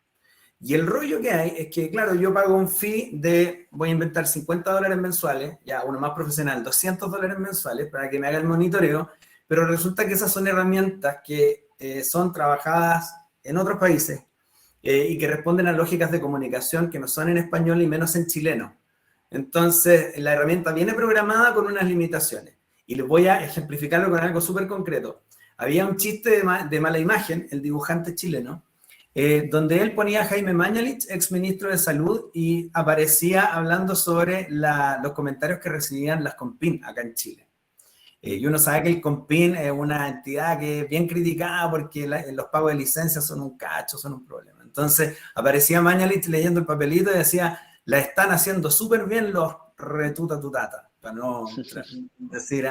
Y el rollo que hay es que, claro, yo pago un fee de, voy a inventar $50 mensuales, ya uno más profesional, $200 mensuales para que me haga el monitoreo, pero resulta que esas son herramientas que son trabajadas en otros países y que responden a lógicas de comunicación que no son en español y menos en chileno. Entonces, la herramienta viene programada con unas limitaciones. Y les voy a ejemplificarlo con algo súper concreto. Había un chiste de mala imagen, el dibujante chileno, donde él ponía a Jaime Mañalich, ex ministro de Salud, y aparecía hablando sobre los comentarios que recibían las CONPIN acá en Chile. Y uno sabe que el CONPIN es una entidad que es bien criticada porque los pagos de licencias son un cacho, son un problema. Entonces aparecía Mañalich leyendo el papelito y decía, la están haciendo súper bien los retuta tutata, para no decir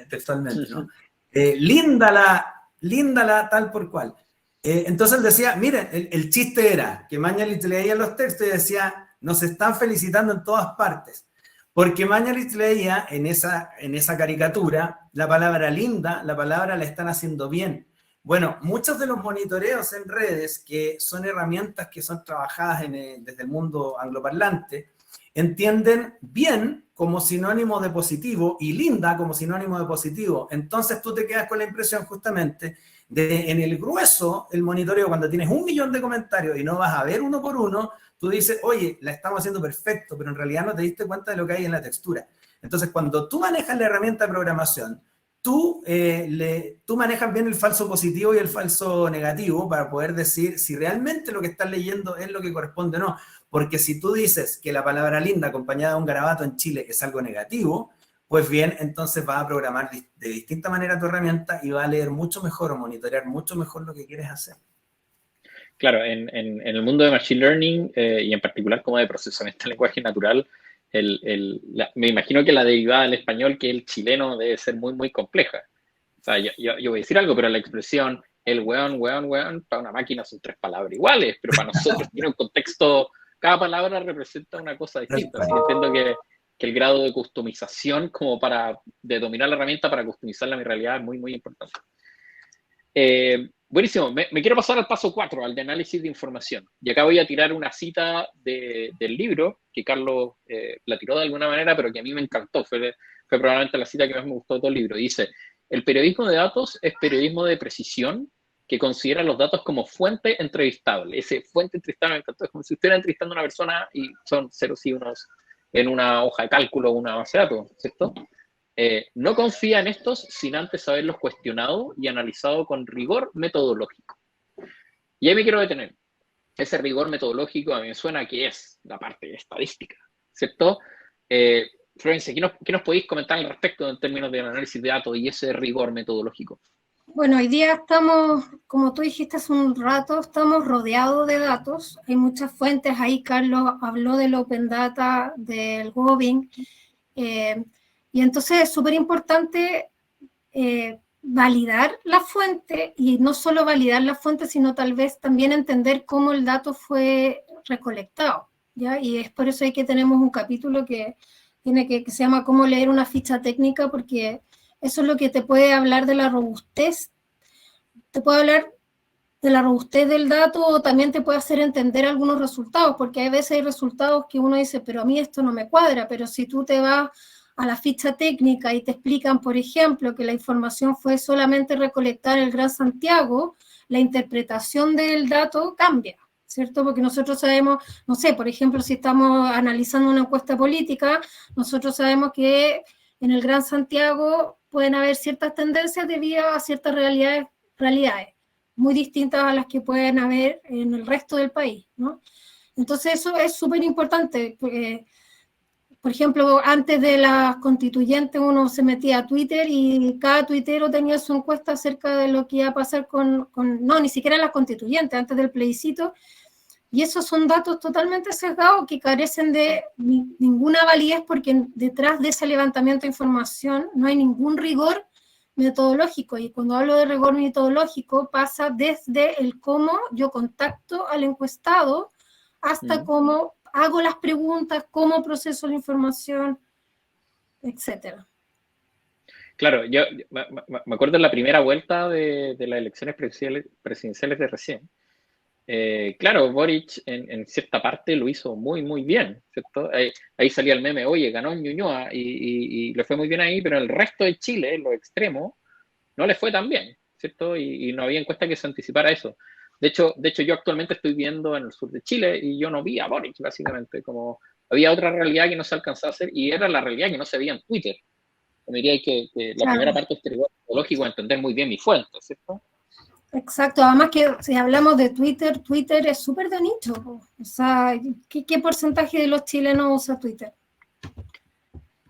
textualmente, ¿no? Linda la tal por cual. Entonces él decía, miren, el chiste era que Mañalich leía los textos y decía, nos están felicitando en todas partes, porque Mañalich leía en esa caricatura la palabra linda, la palabra la están haciendo bien. Bueno, muchos de los monitoreos en redes, que son herramientas que son trabajadas desde el mundo angloparlante, entienden bien como sinónimo de positivo y linda como sinónimo de positivo. Entonces tú te quedas con la impresión justamente de en el grueso, el monitoreo, cuando tienes 1 millón de comentarios y no vas a ver uno por uno, tú dices, oye, la estamos haciendo perfecto, pero en realidad no te diste cuenta de lo que hay en la textura. Entonces, cuando tú manejas la herramienta de programación, tú manejas bien el falso positivo y el falso negativo para poder decir si realmente lo que estás leyendo es lo que corresponde o no. Porque si tú dices que la palabra linda acompañada de un garabato en Chile es algo negativo, pues bien, entonces vas a programar de distinta manera tu herramienta y va a leer mucho mejor o monitorear mucho mejor lo que quieres hacer. Claro, en el mundo de Machine Learning y en particular como de procesamiento de lenguaje natural, me imagino que la derivada del español que el chileno debe ser muy, muy compleja. O sea, yo voy a decir algo, pero la expresión el weón, para una máquina son 3 palabras iguales, pero para nosotros tiene un contexto, cada palabra representa una cosa distinta. Así que entiendo que el grado de customización como de dominar la herramienta para customizarla a mi realidad es muy, muy importante. Buenísimo, me quiero pasar al paso 4, al de análisis de información. Y acá voy a tirar una cita del libro, que Carlos la tiró de alguna manera, pero que a mí me encantó. Fue probablemente la cita que más me gustó de todo el libro. Dice, el periodismo de datos es periodismo de precisión que considera los datos como fuente entrevistable. Ese fuente entrevistable me encantó. Es como si estuviera entrevistando a una persona y son ceros y unos en una hoja de cálculo o una base de datos, ¿cierto? No confía en estos sin antes haberlos cuestionado y analizado con rigor metodológico. Y ahí me quiero detener. Ese rigor metodológico a mí me suena que es la parte estadística, ¿cierto? Florencia, ¿qué nos podéis comentar al respecto en términos de análisis de datos y ese rigor metodológico? Bueno, hoy día estamos, como tú dijiste hace un rato, estamos rodeados de datos. Hay muchas fuentes. Ahí Carlos habló del Open Data, del Gobin. Y entonces es súper importante validar la fuente, y no solo validar la fuente, sino tal vez también entender cómo el dato fue recolectado, ¿ya? Y es por eso que tenemos un capítulo que se llama Cómo leer una ficha técnica, porque eso es lo que te puede hablar de la robustez. Te puede hablar de la robustez del dato, o también te puede hacer entender algunos resultados, porque a veces hay resultados que uno dice, pero a mí esto no me cuadra. Pero si tú te vas a la ficha técnica y te explican, por ejemplo, que la información fue solamente recolectada en el Gran Santiago, la interpretación del dato cambia, ¿cierto? Porque nosotros sabemos, no sé, por ejemplo, si estamos analizando una encuesta política, nosotros sabemos que en el Gran Santiago pueden haber ciertas tendencias debido a ciertas realidades muy distintas a las que pueden haber en el resto del país, ¿no? Entonces eso es súper importante, porque, por ejemplo, antes de las constituyentes uno se metía a Twitter y cada tuitero tenía su encuesta acerca de lo que iba a pasar no, ni siquiera las constituyentes, antes del plebiscito, y esos son datos totalmente sesgados que carecen de ninguna validez, porque detrás de ese levantamiento de información no hay ningún rigor metodológico. Y cuando hablo de rigor metodológico pasa desde el cómo yo contacto al encuestado hasta cómo hago las preguntas, cómo proceso la información, etcétera. Claro, yo me acuerdo en la primera vuelta de las elecciones presidenciales de recién. Claro, Boric en cierta parte lo hizo muy, muy bien, ¿cierto? Ahí salía el meme, oye, ganó Ñuñoa y le fue muy bien ahí, pero el resto de Chile, los extremos, no le fue tan bien, ¿cierto? Y no había encuesta que se anticipara eso. De hecho, yo actualmente estoy viviendo en el sur de Chile y yo no vi a Boric, básicamente, como había otra realidad que no se alcanzaba a hacer y era la realidad que no se veía en Twitter. Me diría que la primera parte de este rigor metodológico es entender muy bien mi fuente, ¿cierto? Exacto, además que si hablamos de Twitter, Twitter es súper de nicho. O sea, ¿qué porcentaje de los chilenos usa Twitter?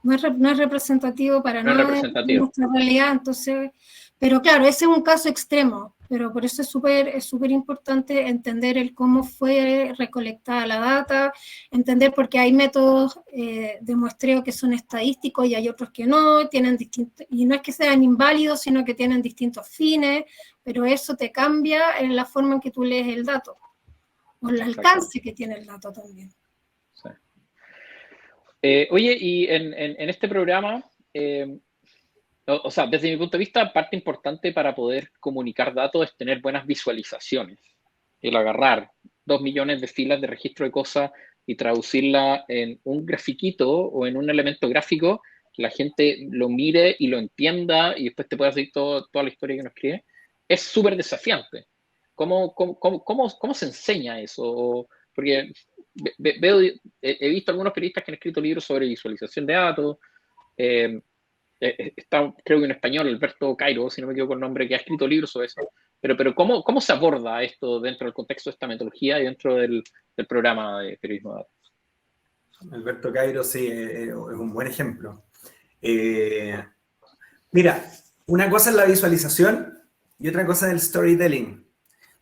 No es representativo para nada de nuestra realidad. Entonces, pero claro, ese es un caso extremo, pero por eso es súper importante entender el cómo fue recolectada la data, entender porque hay métodos de muestreo que son estadísticos y hay otros que no, tienen distintos, y no es que sean inválidos, sino que tienen distintos fines, pero eso te cambia en la forma en que tú lees el dato, o el alcance que tiene el dato también. Sí. Oye, y en este programa, o sea, desde mi punto de vista, parte importante para poder comunicar datos es tener buenas visualizaciones. El agarrar 2 millones de filas de registro de cosas y traducirla en un grafiquito o en un elemento gráfico, que la gente lo mire y lo entienda y después te pueda seguir toda la historia que nos escribe, es súper desafiante. ¿Cómo se enseña eso? Porque he visto algunos periodistas que han escrito libros sobre visualización de datos. Está, creo que en español, Alberto Cairo, si no me equivoco el nombre, que ha escrito libros sobre eso. Pero ¿cómo se aborda esto dentro del contexto de esta metodología y dentro del programa de periodismo de datos? Alberto Cairo, sí, es un buen ejemplo. Mira, una cosa es la visualización y otra cosa es el storytelling.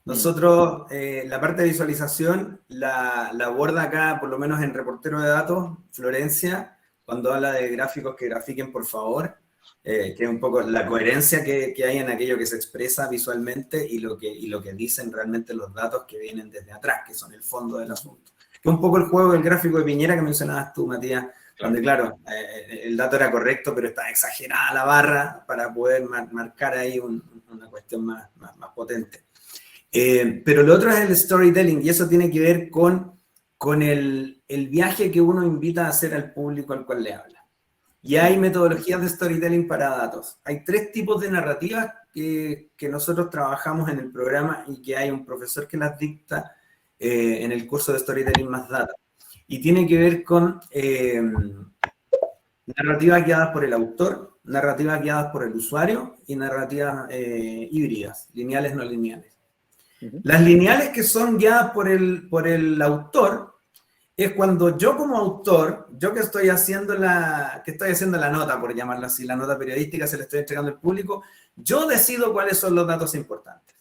Nosotros, la parte de visualización la aborda acá, por lo menos en Reportero de Datos, Florencia, cuando habla de gráficos que grafiquen, por favor, que es un poco la coherencia que hay en aquello que se expresa visualmente y lo que dicen realmente los datos que vienen desde atrás, que son el fondo del asunto. Que es un poco el juego del gráfico de Piñera que mencionabas tú, Matías, donde, claro, el dato era correcto, pero está exagerada la barra para poder marcar ahí una cuestión más potente. Pero lo otro es el storytelling, y eso tiene que ver con el viaje que uno invita a hacer al público al cual le habla. Y hay metodologías de storytelling para datos. Hay 3 tipos de narrativas que nosotros trabajamos en el programa y que hay un profesor que las dicta en el curso de Storytelling más Data. Y tiene que ver con narrativas guiadas por el autor, narrativas guiadas por el usuario y narrativas híbridas, lineales no lineales. Las lineales que son guiadas por el autor es cuando yo como autor, yo que estoy haciendo la nota, por llamarlo así, la nota periodística, se la estoy entregando al público, yo decido cuáles son los datos importantes.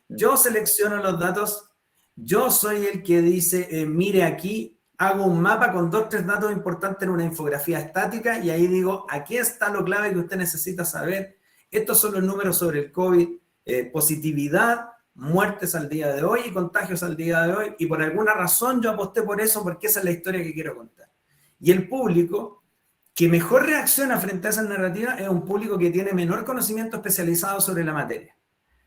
Yo selecciono los datos, yo soy el que dice, mire aquí, hago un mapa con 2 o 3 datos importantes en una infografía estática y ahí digo, aquí está lo clave que usted necesita saber, estos son los números sobre el COVID, positividad, muertes al día de hoy y contagios al día de hoy, y por alguna razón yo aposté por eso porque esa es la historia que quiero contar. Y el público que mejor reacciona frente a esa narrativa es un público que tiene menor conocimiento especializado sobre la materia,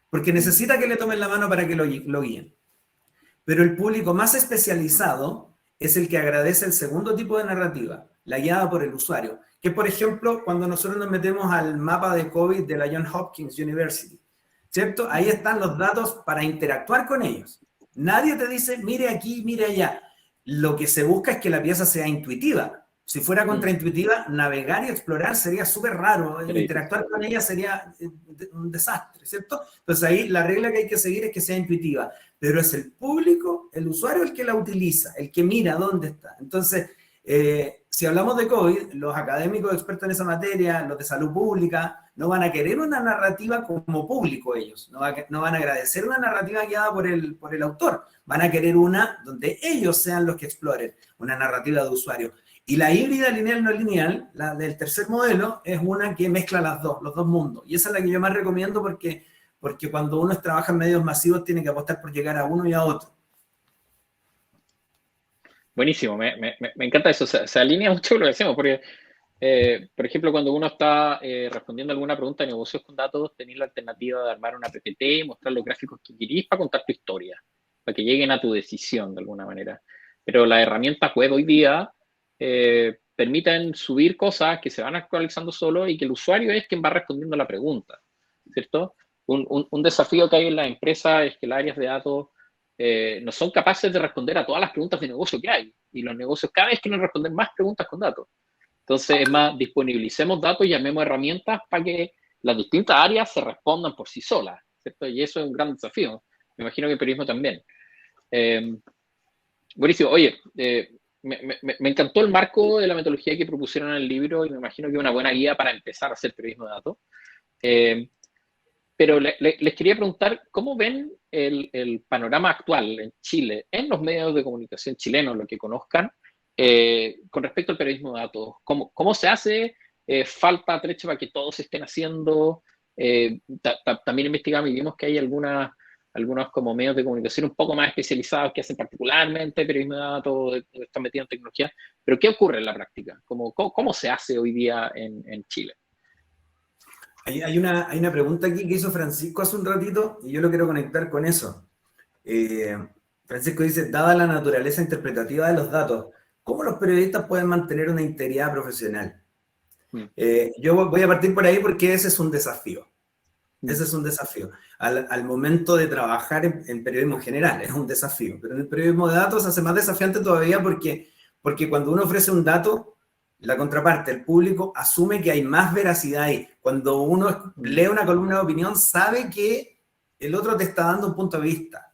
porque necesita que le tomen la mano para que lo guíen. Pero el público más especializado es el que agradece el segundo tipo de narrativa, la guiada por el usuario, que por ejemplo, cuando nosotros nos metemos al mapa de COVID de la Johns Hopkins University, ¿cierto? Ahí están los datos para interactuar con ellos. Nadie te dice, mire aquí, mire allá. Lo que se busca es que la pieza sea intuitiva. Si fuera contraintuitiva, navegar y explorar sería súper raro. Interactuar con ella sería un desastre, ¿cierto? Entonces ahí la regla que hay que seguir es que sea intuitiva. Pero es el público, el usuario, el que la utiliza, el que mira dónde está. Entonces, si hablamos de COVID, los académicos expertos en esa materia, los de salud pública, no van a querer una narrativa como público ellos, no van a agradecer una narrativa guiada por el autor, van a querer una donde ellos sean los que exploren, una narrativa de usuario. Y la híbrida lineal no lineal, la del tercer modelo, es una que mezcla los dos mundos. Y esa es la que yo más recomiendo porque cuando uno trabaja en medios masivos tiene que apostar por llegar a uno y a otro. Buenísimo, me encanta eso, se alinea mucho con lo que hacemos, porque, por ejemplo, cuando uno está respondiendo alguna pregunta de negocios con datos, tenéis la alternativa de armar una PPT, mostrar los gráficos que querís para contar tu historia, para que lleguen a tu decisión de alguna manera. Pero las herramientas web hoy día permiten subir cosas que se van actualizando solo y que el usuario es quien va respondiendo a la pregunta, ¿cierto? Un desafío que hay en la empresa es que las áreas de datos no son capaces de responder a todas las preguntas de negocio que hay. Y los negocios cada vez quieren responder más preguntas con datos. Entonces, es más, disponibilicemos datos y llamemos herramientas para que las distintas áreas se respondan por sí solas, ¿cierto? Y eso es un gran desafío. Me imagino que el periodismo también. Buenísimo. Oye, me encantó el marco de la metodología que propusieron en el libro y me imagino que es una buena guía para empezar a hacer periodismo de datos. Pero les quería preguntar, ¿cómo ven el panorama actual en Chile, en los medios de comunicación chilenos, lo que conozcan, con respecto al periodismo de datos? ¿Cómo se hace? ¿Falta trecho para que todos estén haciendo? También investigamos y vimos que hay algunos como medios de comunicación un poco más especializados que hacen particularmente periodismo de datos, están metidos en tecnología. Pero ¿qué ocurre en la práctica? ¿Cómo se hace hoy día en Chile? Hay una pregunta aquí que hizo Francisco hace un ratito y yo lo quiero conectar con eso. Francisco dice, dada la naturaleza interpretativa de los datos, ¿cómo los periodistas pueden mantener una integridad profesional? Yo voy a partir por ahí porque ese es un desafío. Ese es un desafío. Al momento de trabajar en periodismo general, es un desafío. Pero en el periodismo de datos se hace más desafiante todavía porque cuando uno ofrece un dato, la contraparte, el público, asume que hay más veracidad ahí. Cuando uno lee una columna de opinión, sabe que el otro te está dando un punto de vista.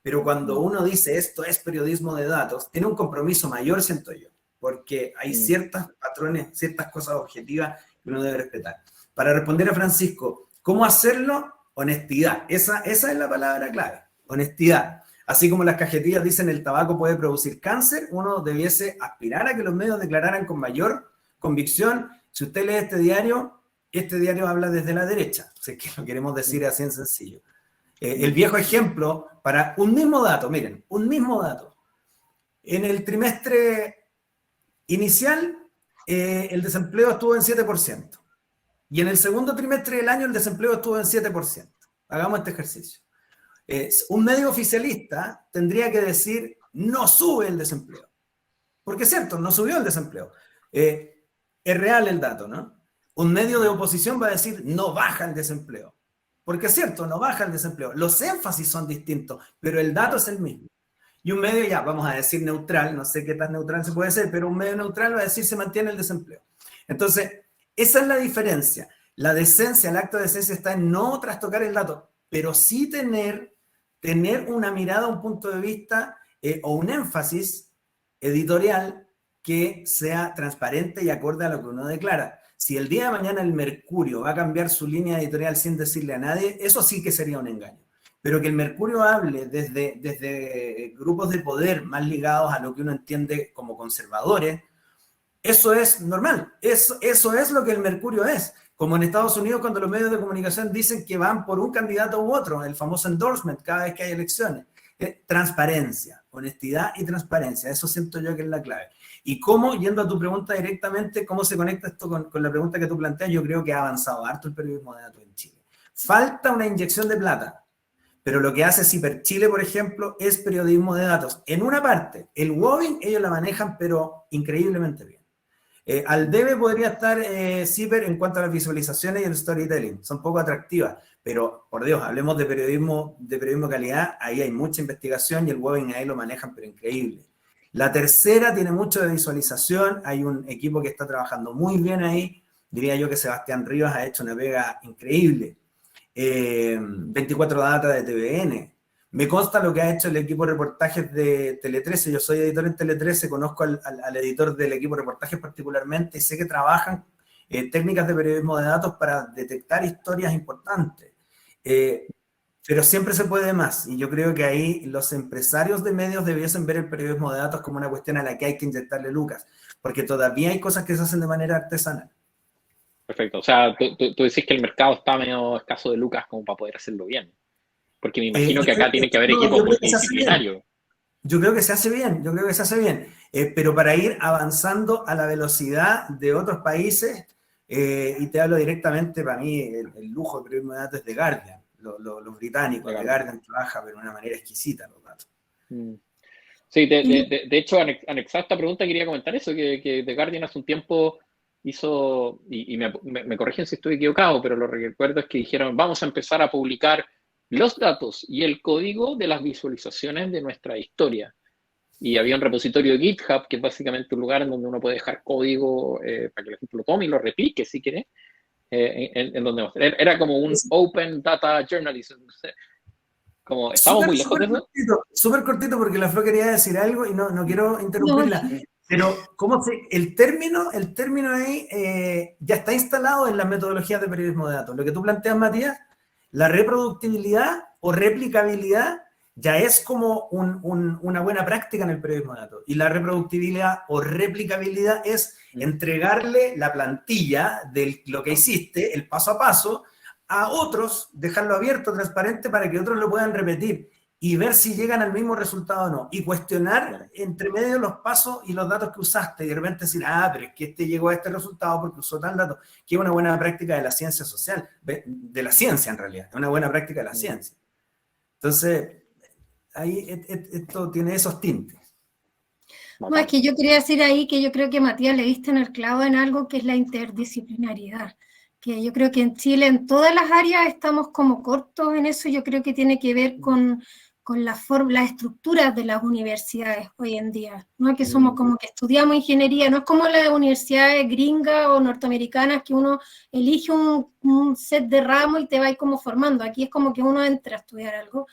Pero cuando uno dice esto es periodismo de datos, tiene un compromiso mayor, siento yo, porque hay ciertos patrones, ciertas cosas objetivas que uno debe respetar. Para responder a Francisco, ¿cómo hacerlo? Honestidad. Esa es la palabra clave, honestidad. Así como las cajetillas dicen el tabaco puede producir cáncer, uno debiese aspirar a que los medios declararan con mayor convicción. Si usted lee este diario habla desde la derecha, si es que lo queremos decir así en sencillo. El viejo ejemplo para un mismo dato, miren, un mismo dato. En el trimestre inicial, el desempleo estuvo en 7%. Y en el segundo trimestre del año, el desempleo estuvo en 7%. Hagamos este ejercicio. Un medio oficialista tendría que decir, no sube el desempleo. Porque es cierto, no subió el desempleo. Es real el dato, ¿no? Un medio de oposición va a decir, no baja el desempleo. Porque es cierto, no baja el desempleo. Los énfasis son distintos, pero el dato es el mismo. Y un medio, ya vamos a decir neutral, no sé qué tan neutral se puede ser, pero un medio neutral va a decir se mantiene el desempleo. Entonces, esa es la diferencia. La decencia, el acto de decencia está en no trastocar el dato, pero sí tener una mirada, un punto de vista o un énfasis editorial que sea transparente y acorde a lo que uno declara. Si el día de mañana el Mercurio va a cambiar su línea editorial sin decirle a nadie, eso sí que sería un engaño. Pero que el Mercurio hable desde grupos de poder más ligados a lo que uno entiende como conservadores, eso es normal. Eso es lo que el Mercurio es. Como en Estados Unidos, cuando los medios de comunicación dicen que van por un candidato u otro, el famoso endorsement cada vez que hay elecciones. Transparencia, honestidad y transparencia. Eso siento yo que es la clave. Y cómo, yendo a tu pregunta directamente, cómo se conecta esto con la pregunta que tú planteas, yo creo que ha avanzado harto el periodismo de datos en Chile. Falta una inyección de plata, pero lo que hace Ciper Chile, por ejemplo, es periodismo de datos. En una parte, el Wobin, ellos la manejan, pero increíblemente bien. Al debe podría estar Ciper en cuanto a las visualizaciones y el storytelling. Son poco atractivas, pero por Dios, hablemos de periodismo de calidad, ahí hay mucha investigación y el Wobin ahí lo manejan, pero increíble. La tercera tiene mucho de visualización, hay un equipo que está trabajando muy bien ahí, diría yo que Sebastián Rivas ha hecho una pega increíble. 24 Data de TVN. Me consta lo que ha hecho el equipo de reportajes de Tele 13. Yo soy editor en Tele 13, conozco al editor del equipo de reportajes particularmente y sé que trabajan técnicas de periodismo de datos para detectar historias importantes. Pero siempre se puede más. Y yo creo que ahí los empresarios de medios debiesen ver el periodismo de datos como una cuestión a la que hay que inyectarle lucas, porque todavía hay cosas que se hacen de manera artesanal. Perfecto. O sea, tú decís que el mercado está medio escaso de lucas como para poder hacerlo bien. Porque me imagino que acá tiene que haber equipos multidisciplinarios. Yo creo que se hace bien, pero para ir avanzando a la velocidad de otros países, y te hablo directamente, para mí, el lujo de periodismo de datos es de Guardian, los británicos, de Guardian trabaja de una manera exquisita los datos. Sí, de hecho, anexado a esta pregunta quería comentar eso, que The Guardian hace un tiempo hizo, y me corrigen si estoy equivocado, pero lo que recuerdo es que dijeron, vamos a empezar a publicar los datos y el código de las visualizaciones de nuestra historia. Y había un repositorio de GitHub, que es básicamente un lugar en donde uno puede dejar código para que la gente lo tome y lo replique, si quiere, en donde era como un Open Data Journalism. Como, ¿estamos muy lejos de eso? Súper cortito, porque la Flo quería decir algo y no quiero interrumpirla. Pero el término ahí ya está instalado en las metodologías de periodismo de datos. Lo que tú planteas, Matías, la reproductibilidad o replicabilidad ya es como una buena práctica en el periodismo de datos. Y la reproductibilidad o replicabilidad es entregarle la plantilla de lo que hiciste, el paso a paso, a otros, dejarlo abierto, transparente, para que otros lo puedan repetir y ver si llegan al mismo resultado o no. Y cuestionar entre medio los pasos y los datos que usaste. Y de repente decir, pero es que este llegó a este resultado porque usó tal dato. Que es una buena práctica de la ciencia social, de la ciencia en realidad. Es una buena práctica de la ciencia. Entonces, ahí esto tiene esos tintes. No, es que yo quería decir ahí que yo creo que Matías le diste en el clavo en algo que es la interdisciplinariedad, que yo creo que en Chile en todas las áreas estamos como cortos en eso. Yo creo que tiene que ver con las estructuras de las universidades hoy en día, ¿no? Que somos como que estudiamos ingeniería, no es como las universidades gringas o norteamericanas que uno elige un set de ramos y te va a ir como formando. Aquí es como que uno entra a estudiar algo.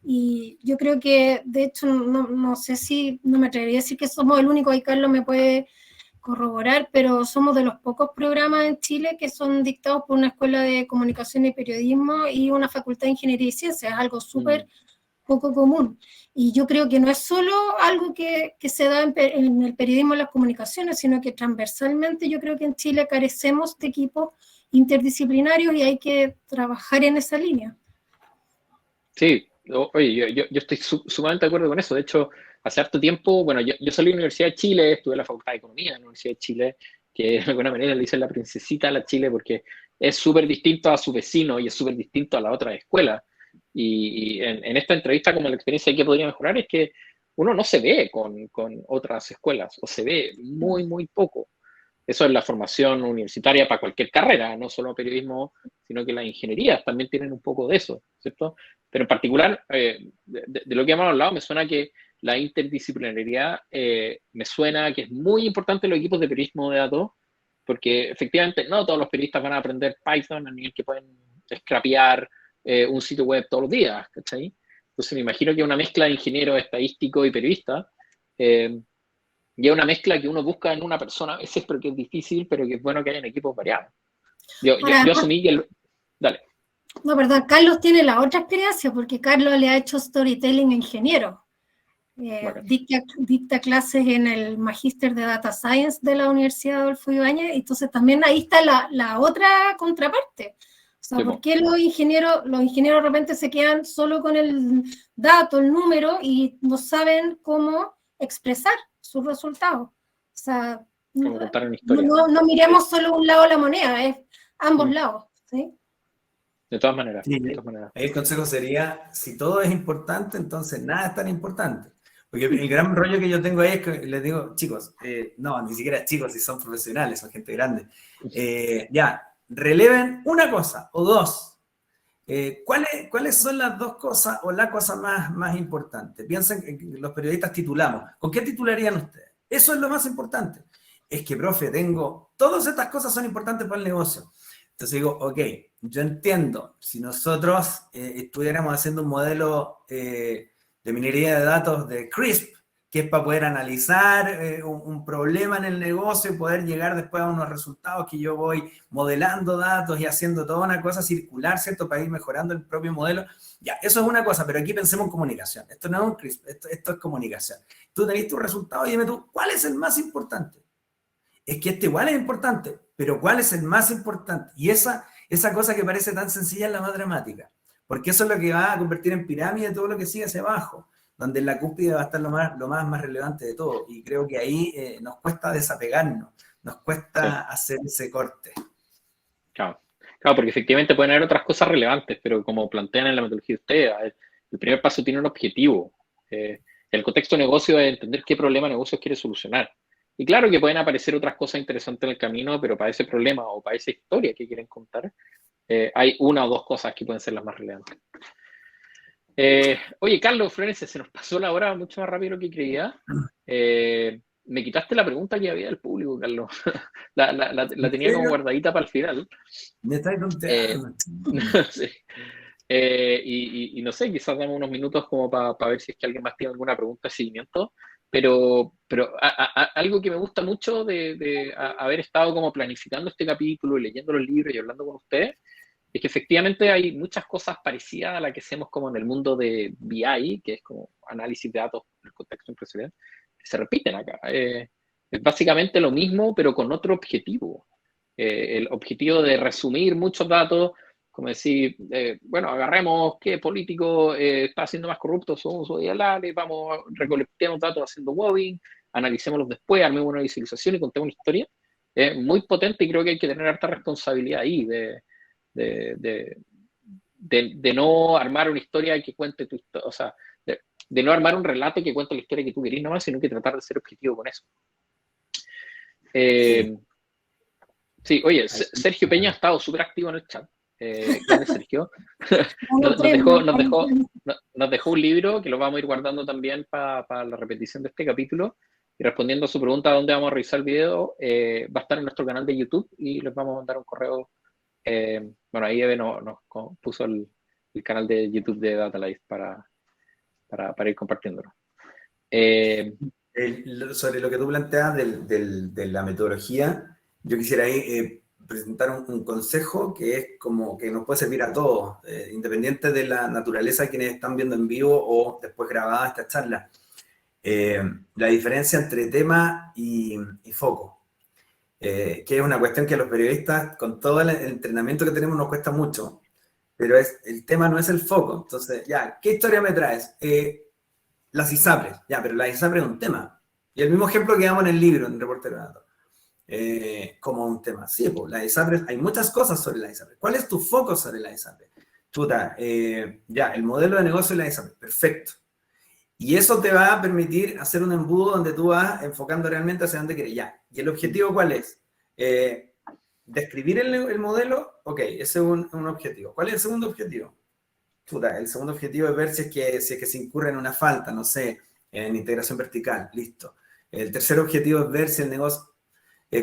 Y yo creo que, de hecho, no sé si, no me atrevería a decir que somos el único, ahí Carlos me puede corroborar, pero somos de los pocos programas en Chile que son dictados por una escuela de comunicación y periodismo y una facultad de ingeniería y ciencias, es algo súper poco común. Y yo creo que no es solo algo que se da en el periodismo y las comunicaciones, sino que transversalmente yo creo que en Chile carecemos de equipos interdisciplinarios y hay que trabajar en esa línea. Sí, oye, yo estoy sumamente de acuerdo con eso. De hecho, hace harto tiempo, bueno, yo salí de la Universidad de Chile, estuve en la Facultad de Economía de la Universidad de Chile, que de alguna manera le dicen la princesita a la Chile porque es súper distinto a su vecino y es súper distinto a la otra escuela. Y en esta entrevista, como la experiencia que podría mejorar es que uno no se ve con otras escuelas, o se ve muy, muy poco. Eso es la formación universitaria para cualquier carrera, no solo periodismo, sino que las ingenierías también tienen un poco de eso, ¿cierto? Pero en particular, de lo que hemos hablado, me suena que la interdisciplinariedad, me suena que es muy importante en los equipos de periodismo de datos, porque efectivamente no todos los periodistas van a aprender Python a nivel que pueden scrapear un sitio web todos los días, ¿cachai? Entonces me imagino que una mezcla de ingeniero, estadístico y periodista, y es una mezcla que uno busca en una persona a veces, pero que es difícil, pero que es bueno que hayan equipos variados. Yo asumí que... Dale. No, perdón, Carlos tiene la otra experiencia, porque Carlos le ha hecho storytelling a ingeniero. Dicta clases en el Magíster de Data Science de la Universidad Adolfo Ibáñez, entonces también ahí está la otra contraparte. O sea, ¿por qué los ingenieros de repente se quedan solo con el dato, el número, y no saben cómo expresar sus resultados? O sea, no miremos solo un lado de la moneda, es ambos lados, ¿sí? De todas maneras. Sí, el consejo sería, si todo es importante, entonces nada es tan importante. Porque el gran rollo que yo tengo ahí es que les digo, chicos, no, ni siquiera chicos, si son profesionales, son gente grande, ya, releven una cosa o dos. ¿Cuáles son las dos cosas o la cosa más importante? Piensen que los periodistas titulamos. ¿Con qué titularían ustedes? Eso es lo más importante. Es que, profe, todas estas cosas son importantes para el negocio. Entonces digo, ok, yo entiendo, si nosotros estuviéramos haciendo un modelo de minería de datos de CRISP, que es para poder analizar un problema en el negocio y poder llegar después a unos resultados que yo voy modelando datos y haciendo toda una cosa circular, ¿cierto? Para ir mejorando el propio modelo. Ya, eso es una cosa, pero aquí pensemos en comunicación. Esto no es un CRISP, esto es comunicación. Tú tenés tus resultados y dime tú, ¿cuál es el más importante? Es que este igual es importante, pero ¿cuál es el más importante? Y esa cosa que parece tan sencilla es la más dramática, porque eso es lo que va a convertir en pirámide todo lo que sigue hacia abajo, donde en la cúspide va a estar lo más relevante de todo, y creo que ahí nos cuesta desapegarnos, nos cuesta hacer ese corte. Claro, porque efectivamente pueden haber otras cosas relevantes, pero como plantean en la metodología de ustedes, el primer paso tiene un objetivo. El contexto de negocio es entender qué problema de negocio quiere solucionar. Y claro que pueden aparecer otras cosas interesantes en el camino, pero para ese problema o para esa historia que quieren contar, hay una o dos cosas que pueden ser las más relevantes. Oye, Carlos, Florencia, se nos pasó la hora mucho más rápido de lo que creía. Me quitaste la pregunta que había del público, Carlos. la tenía como guardadita para el final. Me estáis tonteando. Sí. Y no sé, quizás damos unos minutos como para ver si es que alguien más tiene alguna pregunta de seguimiento. Pero algo que me gusta mucho de haber estado como planificando este capítulo y leyendo los libros y hablando con ustedes, es que efectivamente hay muchas cosas parecidas a las que hacemos como en el mundo de BI, que es como análisis de datos en el contexto empresarial, que se repiten acá. Es básicamente lo mismo, pero con otro objetivo. El objetivo de resumir muchos datos, como decir, bueno, agarremos qué político está haciendo más corrupto según su ideales, vamos, recolectemos datos haciendo mobbing, analicémoslos después, armemos una visualización y contemos una historia. Es muy potente y creo que hay que tener harta responsabilidad ahí de no armar una historia que cuente tu historia, o sea, de no armar un relato que cuente la historia que tú querís nomás, sino que tratar de ser objetivo con eso. Sí, oye, Sergio Peña ha estado súper activo en el chat. Grande Sergio. Nos dejó un libro que lo vamos a ir guardando también para la repetición de este capítulo. Y respondiendo a su pregunta dónde vamos a revisar el video, va a estar en nuestro canal de YouTube y les vamos a mandar un correo. Bueno, ahí Eve nos puso el canal de YouTube de Datalize para ir compartiéndolo. Sobre lo que tú planteas de la metodología, yo quisiera ahí presentar un consejo que es como que nos puede servir a todos, independiente de la naturaleza de quienes están viendo en vivo o después grabada esta charla. La diferencia entre tema y foco, que es una cuestión que a los periodistas, con todo el entrenamiento que tenemos, nos cuesta mucho, pero el tema no es el foco. Entonces, ya, ¿qué historia me traes? Las ISAPRES, ya, pero las ISAPRES es un tema. Y el mismo ejemplo que damos en el libro, en Reportero de Datos, como un tema. Sí, pues las ISAPRES, hay muchas cosas sobre las ISAPRES. ¿Cuál es tu foco sobre las ISAPRES? Chuta, ya, el modelo de negocio de las ISAPRES, perfecto. Y eso te va a permitir hacer un embudo donde tú vas enfocando realmente hacia dónde quieres. Ya, ¿y el objetivo cuál es? Describir el modelo, ok, ese es un objetivo. ¿Cuál es el segundo objetivo? Chuta, el segundo objetivo es ver si es que se incurre en una falta, no sé, en integración vertical, listo. El tercer objetivo es ver si el negocio,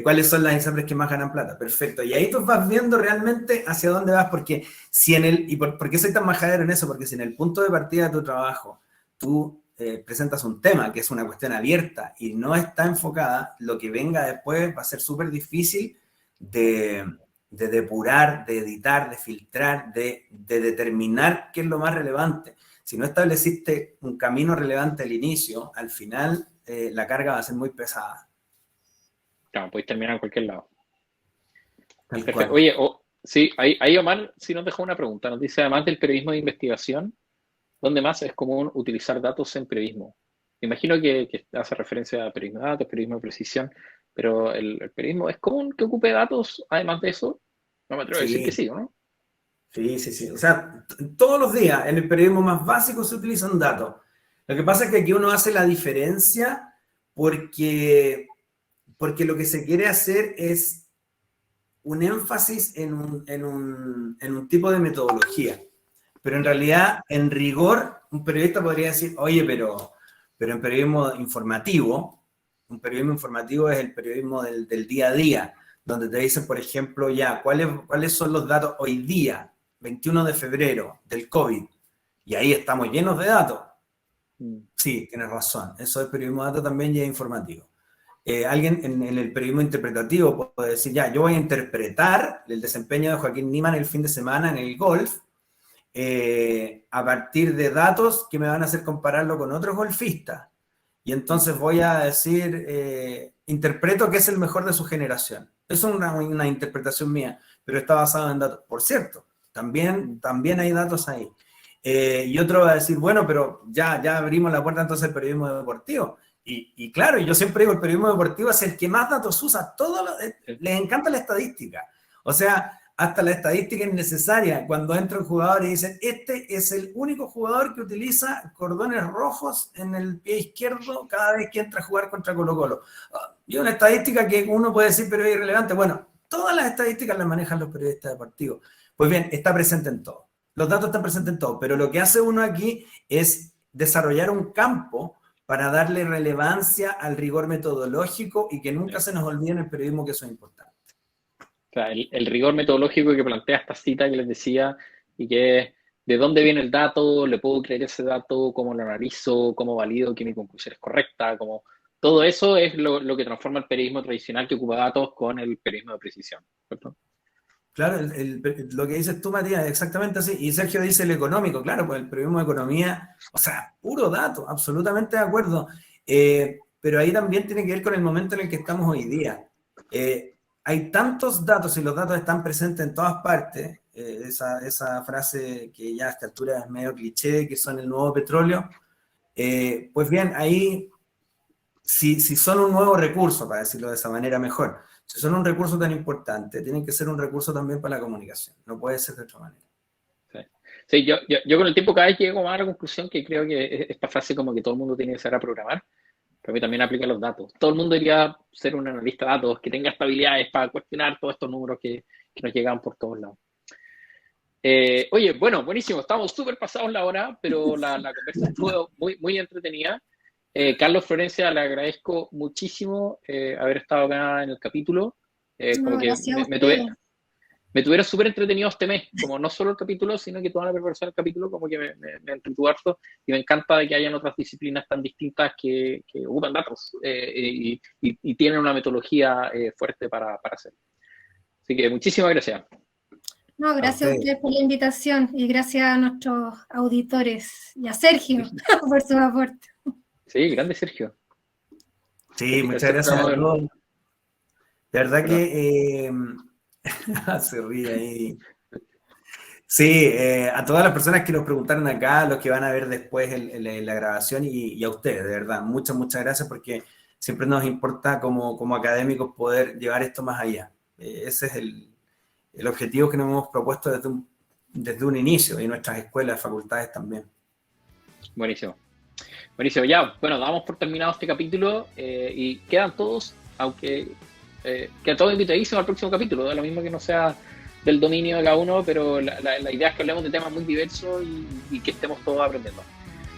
cuáles son las ISAPRES que más ganan plata, perfecto. Y ahí tú vas viendo realmente hacia dónde vas, porque si ¿por qué soy tan majadero en eso? Porque si en el punto de partida de tu trabajo tú presentas un tema que es una cuestión abierta y no está enfocada, lo que venga después va a ser súper difícil de depurar, de editar, de filtrar, de determinar qué es lo más relevante. Si no estableciste un camino relevante al inicio, al final la carga va a ser muy pesada. Claro, podéis terminar en cualquier lado. Perfecto. Oye, sí, ahí Omar sí nos dejó una pregunta. Nos dice, además del periodismo de investigación, ¿dónde más es común utilizar datos en periodismo? Me imagino que hace referencia a periodismo de datos, periodismo de precisión, pero el periodismo, ¿es común que ocupe datos además de eso? No me atrevo a decir que sí, ¿no? Sí. O sea, todos los días en el periodismo más básico se utilizan datos. Lo que pasa es que aquí uno hace la diferencia porque lo que se quiere hacer es un énfasis en un tipo de metodología. Pero en realidad, en rigor, un periodista podría decir, oye, pero en periodismo informativo, un periodismo informativo es el periodismo del día a día, donde te dicen, por ejemplo, ya, ¿cuáles son los datos hoy día, 21 de febrero, del COVID? Y ahí estamos llenos de datos. Sí, tienes razón. Eso es periodismo de datos también y es informativo. Alguien en el periodismo interpretativo puede decir, ya, yo voy a interpretar el desempeño de Joaquín Niemann el fin de semana en el golf a partir de datos que me van a hacer compararlo con otros golfistas. Y entonces voy a decir, interpreto que es el mejor de su generación. Eso es una interpretación mía, pero está basado en datos. Por cierto, también hay datos ahí. Y otro va a decir, bueno, pero ya abrimos la puerta entonces al periodismo deportivo. Y claro, yo siempre digo, el periodismo deportivo es el que más datos usa. Les encanta la estadística. O sea, hasta la estadística es necesaria. Cuando entra un jugador y dicen, este es el único jugador que utiliza cordones rojos en el pie izquierdo cada vez que entra a jugar contra Colo-Colo. Y una estadística que uno puede decir, pero es irrelevante. Bueno, todas las estadísticas las manejan los periodistas deportivos. Pues bien, está presente en todo. Los datos están presentes en todo, pero lo que hace uno aquí es desarrollar un campo para darle relevancia al rigor metodológico y que nunca se nos olvide en el periodismo que eso es importante. O sea, el rigor metodológico que plantea esta cita que les decía y que es de dónde viene el dato, le puedo creer ese dato, cómo lo analizo, cómo valido que mi conclusión es correcta, como todo eso es lo que transforma el periodismo tradicional que ocupa datos con el periodismo de precisión, ¿cierto? Claro, lo que dices tú, Matías, exactamente así. Y Sergio dice el económico, claro, pues el periodismo de economía, o sea, puro dato, absolutamente de acuerdo. Pero ahí también tiene que ver con el momento en el que estamos hoy día. Hay tantos datos y los datos están presentes en todas partes. Esa frase que ya a esta altura es medio cliché, que son el nuevo petróleo. Pues bien, ahí, si son un nuevo recurso, para decirlo de esa manera mejor, si son un recurso tan importante, tienen que ser un recurso también para la comunicación. No puede ser de otra manera. Sí. Sí, yo con el tiempo cada vez llego más a la conclusión que creo que esta frase como que todo el mundo tiene que saber a programar, pero a mí también aplica a los datos. Todo el mundo debería ser un analista de datos, que tenga habilidades para cuestionar todos estos números que nos llegan por todos lados. Oye, bueno, buenísimo, estamos súper pasados la hora, pero la conversación estuvo muy, muy entretenida. Carlos Florencia, le agradezco muchísimo haber estado acá en el capítulo. Como que me tuvieron súper entretenido este mes, como no solo el capítulo, sino que toda la preparación del capítulo, como que me entretuvo harto, y me encanta de que hayan otras disciplinas tan distintas que ocupan datos y tienen una metodología fuerte para hacerlo. Así que muchísimas gracias. No, gracias a ustedes por la invitación y gracias a nuestros auditores y a Sergio por su aporte. Sí, grande Sergio. Sí, muchas gracias a todos. De verdad que se ríe ahí. Sí, a todas las personas que nos preguntaron acá, los que van a ver después la grabación y a ustedes, de verdad, muchas gracias porque siempre nos importa como académicos poder llevar esto más allá. Ese es el objetivo que nos hemos propuesto desde un inicio y nuestras escuelas, facultades también. Buenísimo. Buenísimo, ya, bueno, damos por terminado este capítulo y quedan todos, aunque quedan todos invitadísimos al próximo capítulo, da lo mismo que no sea del dominio de cada uno, pero la idea es que hablemos de temas muy diversos y que estemos todos aprendiendo.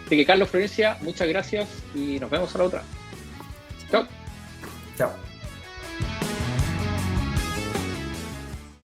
Así que Carlos Florencia, muchas gracias y nos vemos a la otra. Chao. Chao.